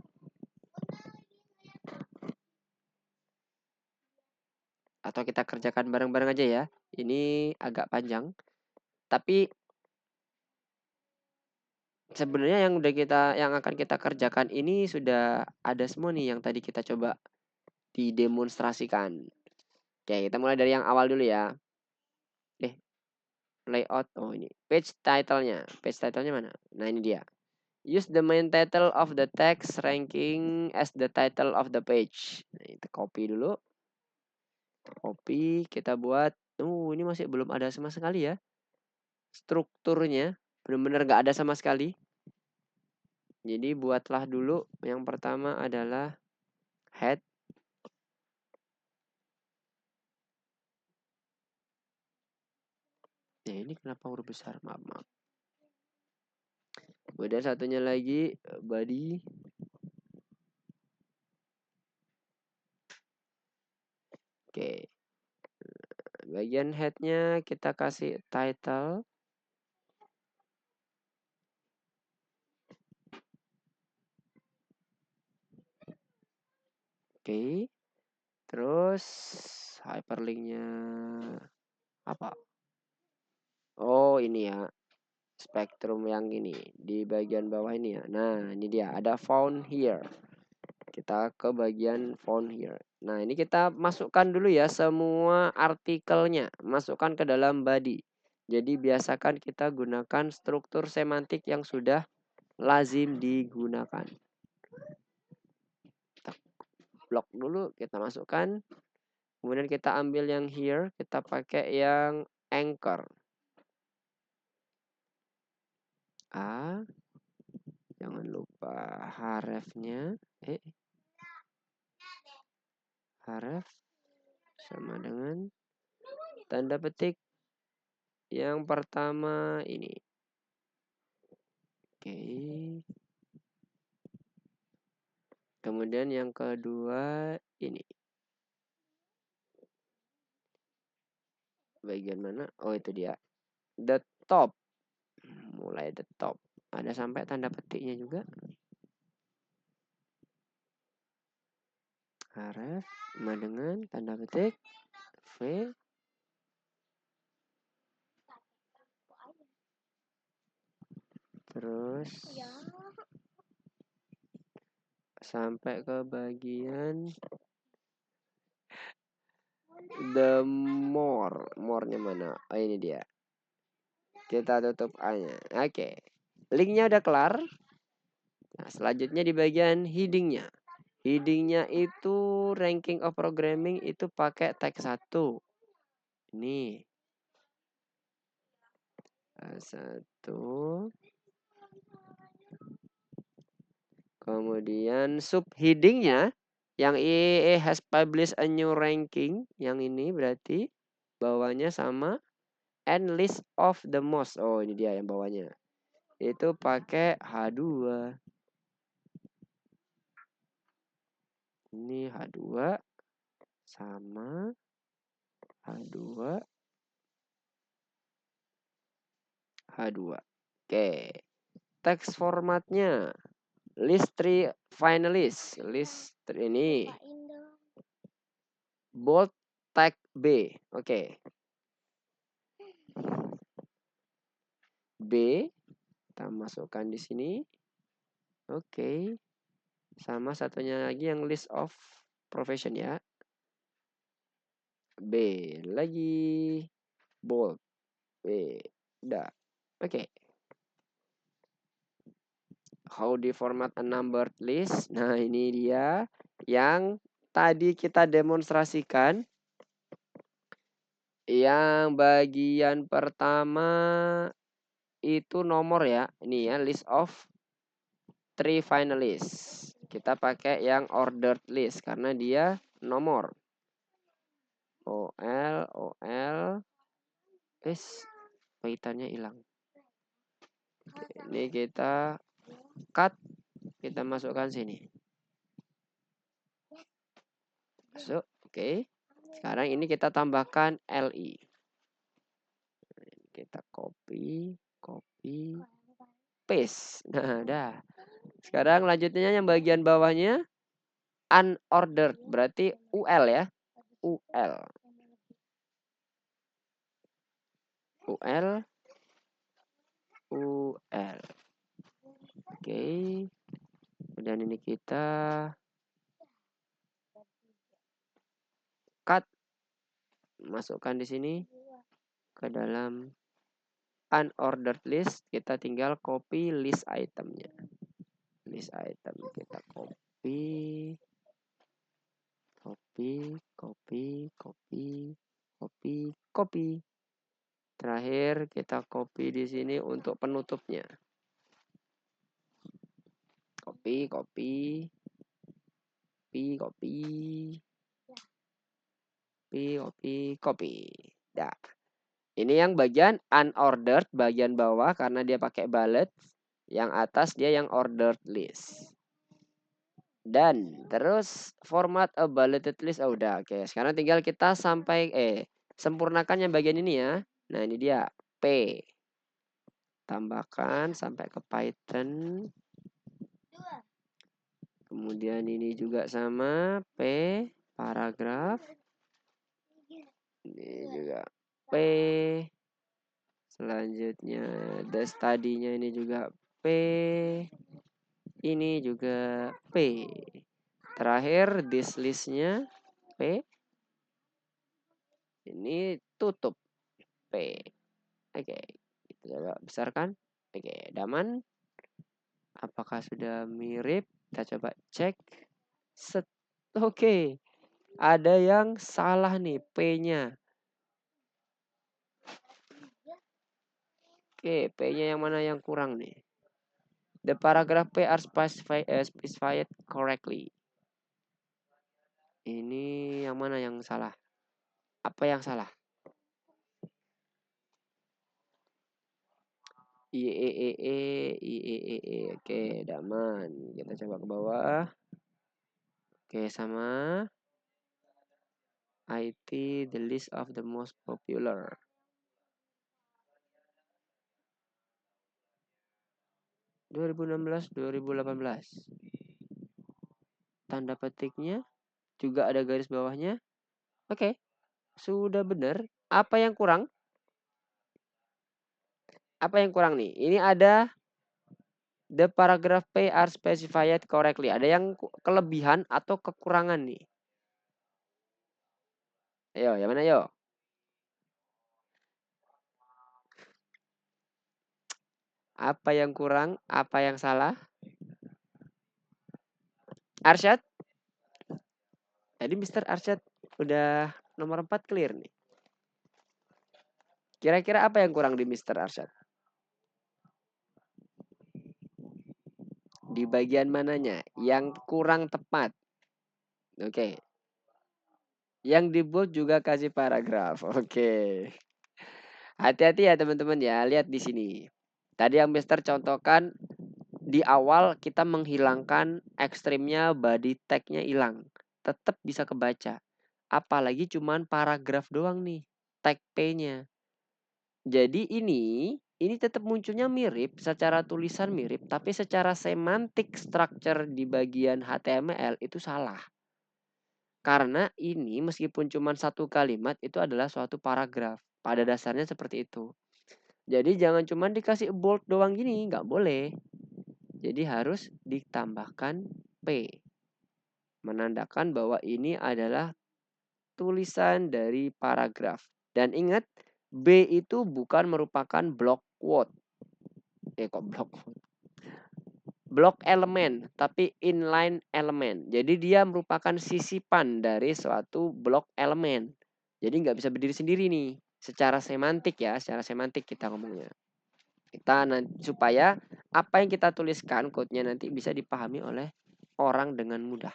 Atau kita kerjakan bareng-bareng aja ya. Ini agak panjang. Tapi sebenarnya yang akan kita kerjakan ini sudah ada semua nih yang tadi kita coba didemonstrasikan. Oke, kita mulai dari yang awal dulu ya. Layout. Oh, ini. Page title-nya. Page title-nya mana? Nah, ini dia. Use the main title of the text ranking as the title of the page. Nah, kita copy dulu. Copy, kita buat. Ini masih belum ada sama sekali ya. Strukturnya benar-benar nggak ada sama sekali. Jadi buatlah dulu. Yang pertama adalah head. Ini kenapa huruf besar? Maaf. Kemudian satunya lagi body. Oke. Bagian headnya kita kasih title. Oke. Terus hyperlinknya apa? Oh, ini ya. Spektrum yang ini di bagian bawah ini ya. Nah, ini dia ada found here. Kita ke bagian found here. Nah, ini kita masukkan dulu ya semua artikelnya. Masukkan ke dalam body. Jadi biasakan kita gunakan struktur semantik yang sudah lazim digunakan. Kita blok dulu, kita masukkan. Kemudian kita ambil yang here, kita pakai yang anchor. Jangan lupa hrefnya. Href sama dengan tanda petik yang pertama ini. Oke. Kemudian yang kedua ini. Bagian mana? Oh, itu dia. The top. Mulai the top. Ada sampai tanda petiknya juga. Href sama dengan tanda petik V. Terus sampai ke bagian the more-nya mana? Oh, ini dia. Kita tutup A-nya. Oke. Linknya udah kelar. Nah, selanjutnya di bagian headingnya. Headingnya itu ranking of programming itu pakai tag 1. Ini. 1. Kemudian subheadingnya yang IE has published a new ranking. Yang ini berarti bawahnya sama. And list of the most. Oh, ini dia yang bawahnya. Itu pakai H2. Ini H2 sama H2 H2. Oke. Teks formatnya list 3 finalist. List 3 ini bold tag B. Oke. B kita masukkan di sini. Oke. Sama satunya lagi yang list of profession ya. B lagi bold. B. Udah. Oke. How di format a numbered list. Nah, ini dia yang tadi kita demonstrasikan. Yang bagian pertama itu nomor ya. Ini ya list of 3 finalists. Kita pakai yang ordered list karena dia nomor. OL kaitannya hilang. Ini kita cut, kita masukkan sini. Masuk, oke. Sekarang ini kita tambahkan LI. Kita copy, paste. Nah, dah. Sekarang lanjutnya yang bagian bawahnya unordered, berarti UL ya. UL. Oke. Kemudian ini kita cut, masukkan di sini ke dalam unordered list. Kita tinggal copy list itemnya. List item kita copy. Terakhir kita copy di sini untuk penutupnya. Copy. Dah. Ini yang bagian unordered, bagian bawah karena dia pakai bullet. Yang atas dia yang ordered list. Dan terus format a bulleted list. Oh, udah. Oke, sekarang tinggal kita sempurnakan yang bagian ini ya. Nah, ini dia P. Tambahkan sampai ke Python. Kemudian ini juga sama P paragraf. Ini juga P. Selanjutnya the study-nya ini juga P. Ini juga P. Terakhir this list-nya P. Ini tutup P. Oke, kita coba besarkan. Oke, Daman. Apakah sudah mirip? Kita coba cek. Set. Oke. Ada yang salah nih P-nya. Oke, P-nya yang mana yang kurang nih? The paragraph P are specified correctly. Ini yang mana yang salah? Apa yang salah? IEEE. Oke, Daman. Kita coba ke bawah. Oke, sama IT, the list of the most popular. (2016 2018). Tanda petiknya juga ada garis bawahnya. Oke, sudah benar. Apa yang kurang? Apa yang kurang nih? Ini ada the paragraph P are specified correctly. Ada yang kelebihan atau kekurangan nih? Ayo, yang mana yo? Apa yang kurang? Apa yang salah? Arsyad? Tadi Mr. Arsyad udah nomor 4 clear nih. Kira-kira apa yang kurang di Mr. Arsyad? Di bagian mananya? Yang kurang tepat. Oke. Yang di bold juga kasih paragraf. Oke. Hati-hati ya teman-teman ya. Lihat di sini. Tadi yang Mister contohkan di awal kita menghilangkan ekstrimnya body tag-nya hilang. tetap bisa kebaca. Apalagi cuman paragraf doang nih, tag P-nya. Jadi ini tetap munculnya mirip, secara tulisan mirip, tapi secara semantik structure di bagian HTML itu salah. Karena ini meskipun cuma satu kalimat itu adalah suatu paragraf. Pada dasarnya seperti itu. Jadi jangan cuma dikasih bold doang gini, nggak boleh. Jadi harus ditambahkan P. Menandakan bahwa ini adalah tulisan dari paragraf. Dan ingat, B itu bukan merupakan block quote. Kok block quote? Block elemen, tapi inline elemen. Jadi dia merupakan sisipan dari suatu blok elemen. Jadi nggak bisa berdiri sendiri nih. Secara semantik ya, secara semantik kita ngomongnya. Kita nanti, supaya apa yang kita tuliskan quote-nya nanti bisa dipahami oleh orang dengan mudah.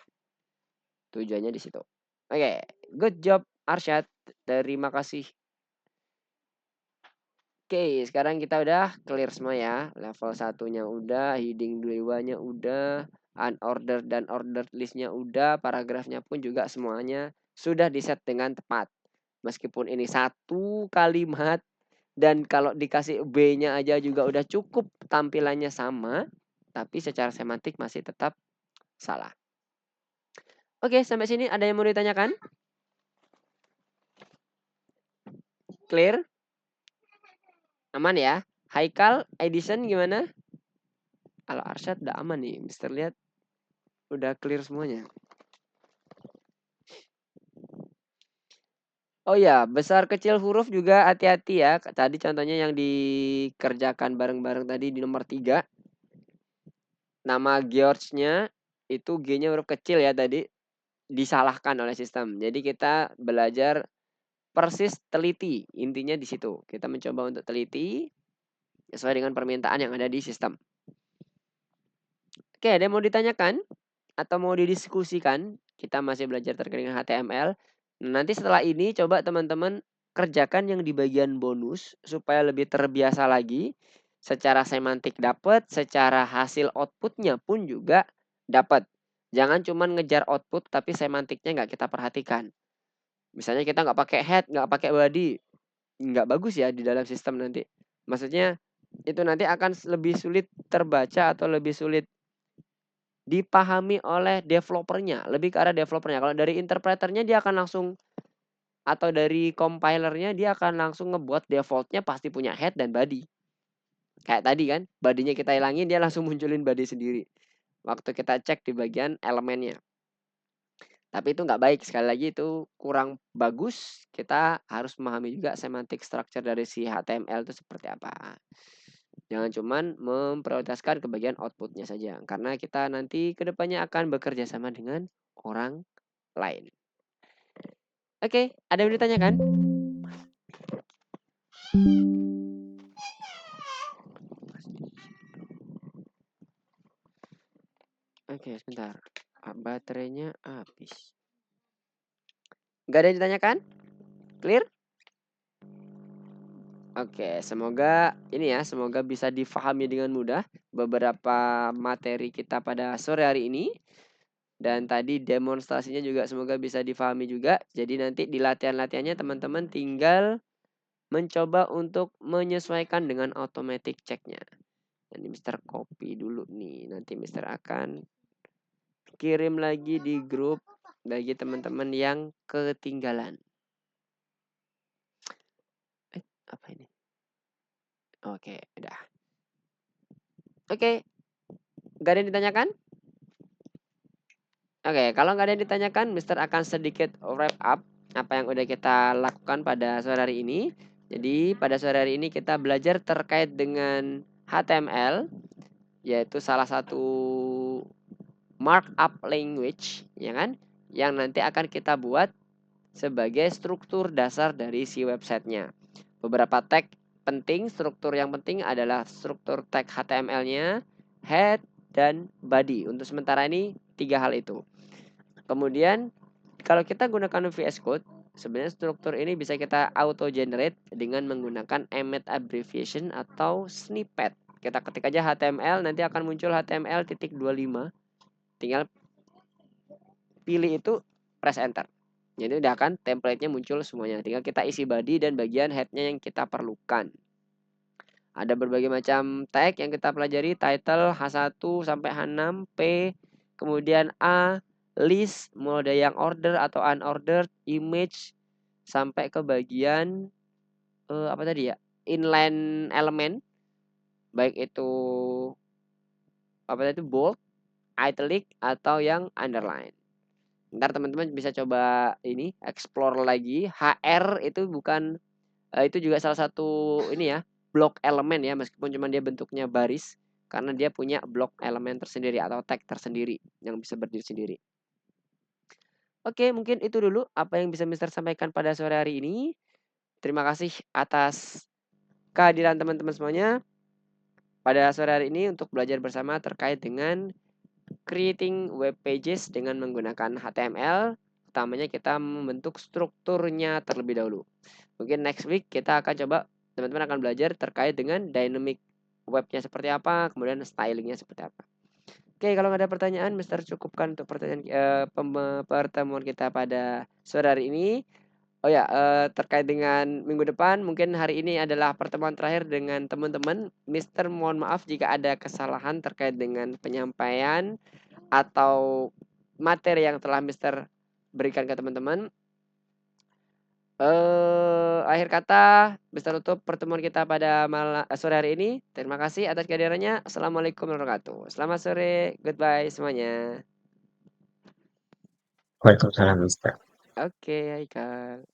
Tujuannya di situ. Oke, good job Arsyad. Terima kasih. Oke, sekarang kita udah clear semua ya. Level 1-nya udah, heading 2-nya udah, unordered dan ordered list-nya udah, paragrafnya pun juga semuanya sudah diset dengan tepat. Meskipun ini satu kalimat dan kalau dikasih B-nya aja juga udah cukup tampilannya sama, tapi secara semantik masih tetap salah. Oke, sampai sini ada yang mau ditanyakan? Clear? Aman ya? Haikal, Edison gimana? Kalau Arsyad udah aman nih, Mister lihat udah clear semuanya. Oh ya, besar kecil huruf juga hati-hati ya. Tadi contohnya yang dikerjakan bareng-bareng tadi di nomor 3. Nama George-nya itu G-nya huruf kecil ya tadi. Disalahkan oleh sistem. Jadi kita belajar persis teliti. Intinya di situ. Kita mencoba untuk teliti sesuai dengan permintaan yang ada di sistem. Oke, ada yang mau ditanyakan? Atau mau didiskusikan? Kita masih belajar terkait dengan HTML. Nanti setelah ini coba teman-teman kerjakan yang di bagian bonus supaya lebih terbiasa lagi. Secara semantik dapat, secara hasil outputnya pun juga dapat. Jangan cuma ngejar output tapi semantiknya nggak kita perhatikan. Misalnya kita nggak pakai head, nggak pakai body, nggak bagus ya di dalam sistem nanti. Maksudnya itu nanti akan lebih sulit terbaca atau lebih sulit dipahami oleh developernya, lebih ke arah developernya. Kalau dari interpreternya dia akan langsung, atau dari compilernya dia akan langsung ngebuat defaultnya pasti punya head dan body. Kayak tadi kan, bodinya kita hilangin dia langsung munculin body sendiri. Waktu kita cek di bagian elemennya. Tapi itu nggak baik, sekali lagi itu kurang bagus. Kita harus memahami juga semantic structure dari si HTML itu seperti apa. Jangan cuman memprioritaskan ke bagian outputnya saja. Karena kita nanti kedepannya akan bekerja sama dengan orang lain. Oke, ada yang ditanyakan? Oke, sebentar. Baterainya habis. Gak ada yang ditanyakan? Clear? Oke, semoga ini ya, semoga bisa difahami dengan mudah beberapa materi kita pada sore hari ini. Dan tadi demonstrasinya juga semoga bisa difahami juga. Jadi nanti di latihan-latihannya teman-teman tinggal mencoba untuk menyesuaikan dengan automatic checknya. Ini Mister copy dulu nih. Nanti Mister akan kirim lagi di grup bagi teman-teman yang ketinggalan. Apa ini? Oke, udah. Oke, gak ada yang ditanyakan? Oke, kalau nggak ada yang ditanyakan, Mister akan sedikit wrap up apa yang udah kita lakukan pada sore hari ini. Jadi pada sore hari ini kita belajar terkait dengan HTML, yaitu salah satu markup language, ya kan? Yang nanti akan kita buat sebagai struktur dasar dari si websitenya. Beberapa tag penting, struktur yang penting adalah struktur tag HTML-nya, head, dan body. Untuk sementara ini 3 hal itu. Kemudian kalau kita gunakan VS Code, sebenarnya struktur ini bisa kita auto generate dengan menggunakan emmet abbreviation atau snippet. Kita ketik aja HTML, nanti akan muncul HTML.25. Tinggal pilih itu press enter. Jadi udah kan template-nya muncul semuanya. Tinggal kita isi body dan bagian head-nya yang kita perlukan. Ada berbagai macam tag yang kita pelajari, title H1 sampai H6, P, kemudian A, list, mulai dari yang order atau unordered, image, sampai ke bagian apa tadi ya? Inline element, baik itu apa tadi bold, italic atau yang underline. Ntar teman-teman bisa coba ini explore lagi. HR itu bukan itu juga salah satu ini ya, blok elemen ya, meskipun cuma dia bentuknya baris karena dia punya blok elemen tersendiri atau tag tersendiri yang bisa berdiri sendiri. Oke, mungkin itu dulu apa yang bisa Mister sampaikan pada sore hari ini. Terima kasih atas kehadiran teman-teman semuanya pada sore hari ini untuk belajar bersama terkait dengan creating web pages dengan menggunakan HTML. Utamanya kita membentuk strukturnya terlebih dahulu. Mungkin next week kita akan coba, teman-teman akan belajar terkait dengan dynamic webnya seperti apa, kemudian stylingnya seperti apa. Oke, kalau nggak ada pertanyaan, Mister cukupkan untuk pertemuan kita pada sore hari ini. Oh ya, terkait dengan minggu depan, mungkin hari ini adalah pertemuan terakhir dengan teman-teman. Mister mohon maaf jika ada kesalahan terkait dengan penyampaian atau materi yang telah Mister berikan ke teman-teman. Akhir kata, Mister tutup pertemuan kita pada sore hari ini. Terima kasih atas kehadirannya. Assalamualaikum warahmatullahi wabarakatuh. Selamat sore, goodbye semuanya. Waalaikumsalam, Mister. Oke, Haikal.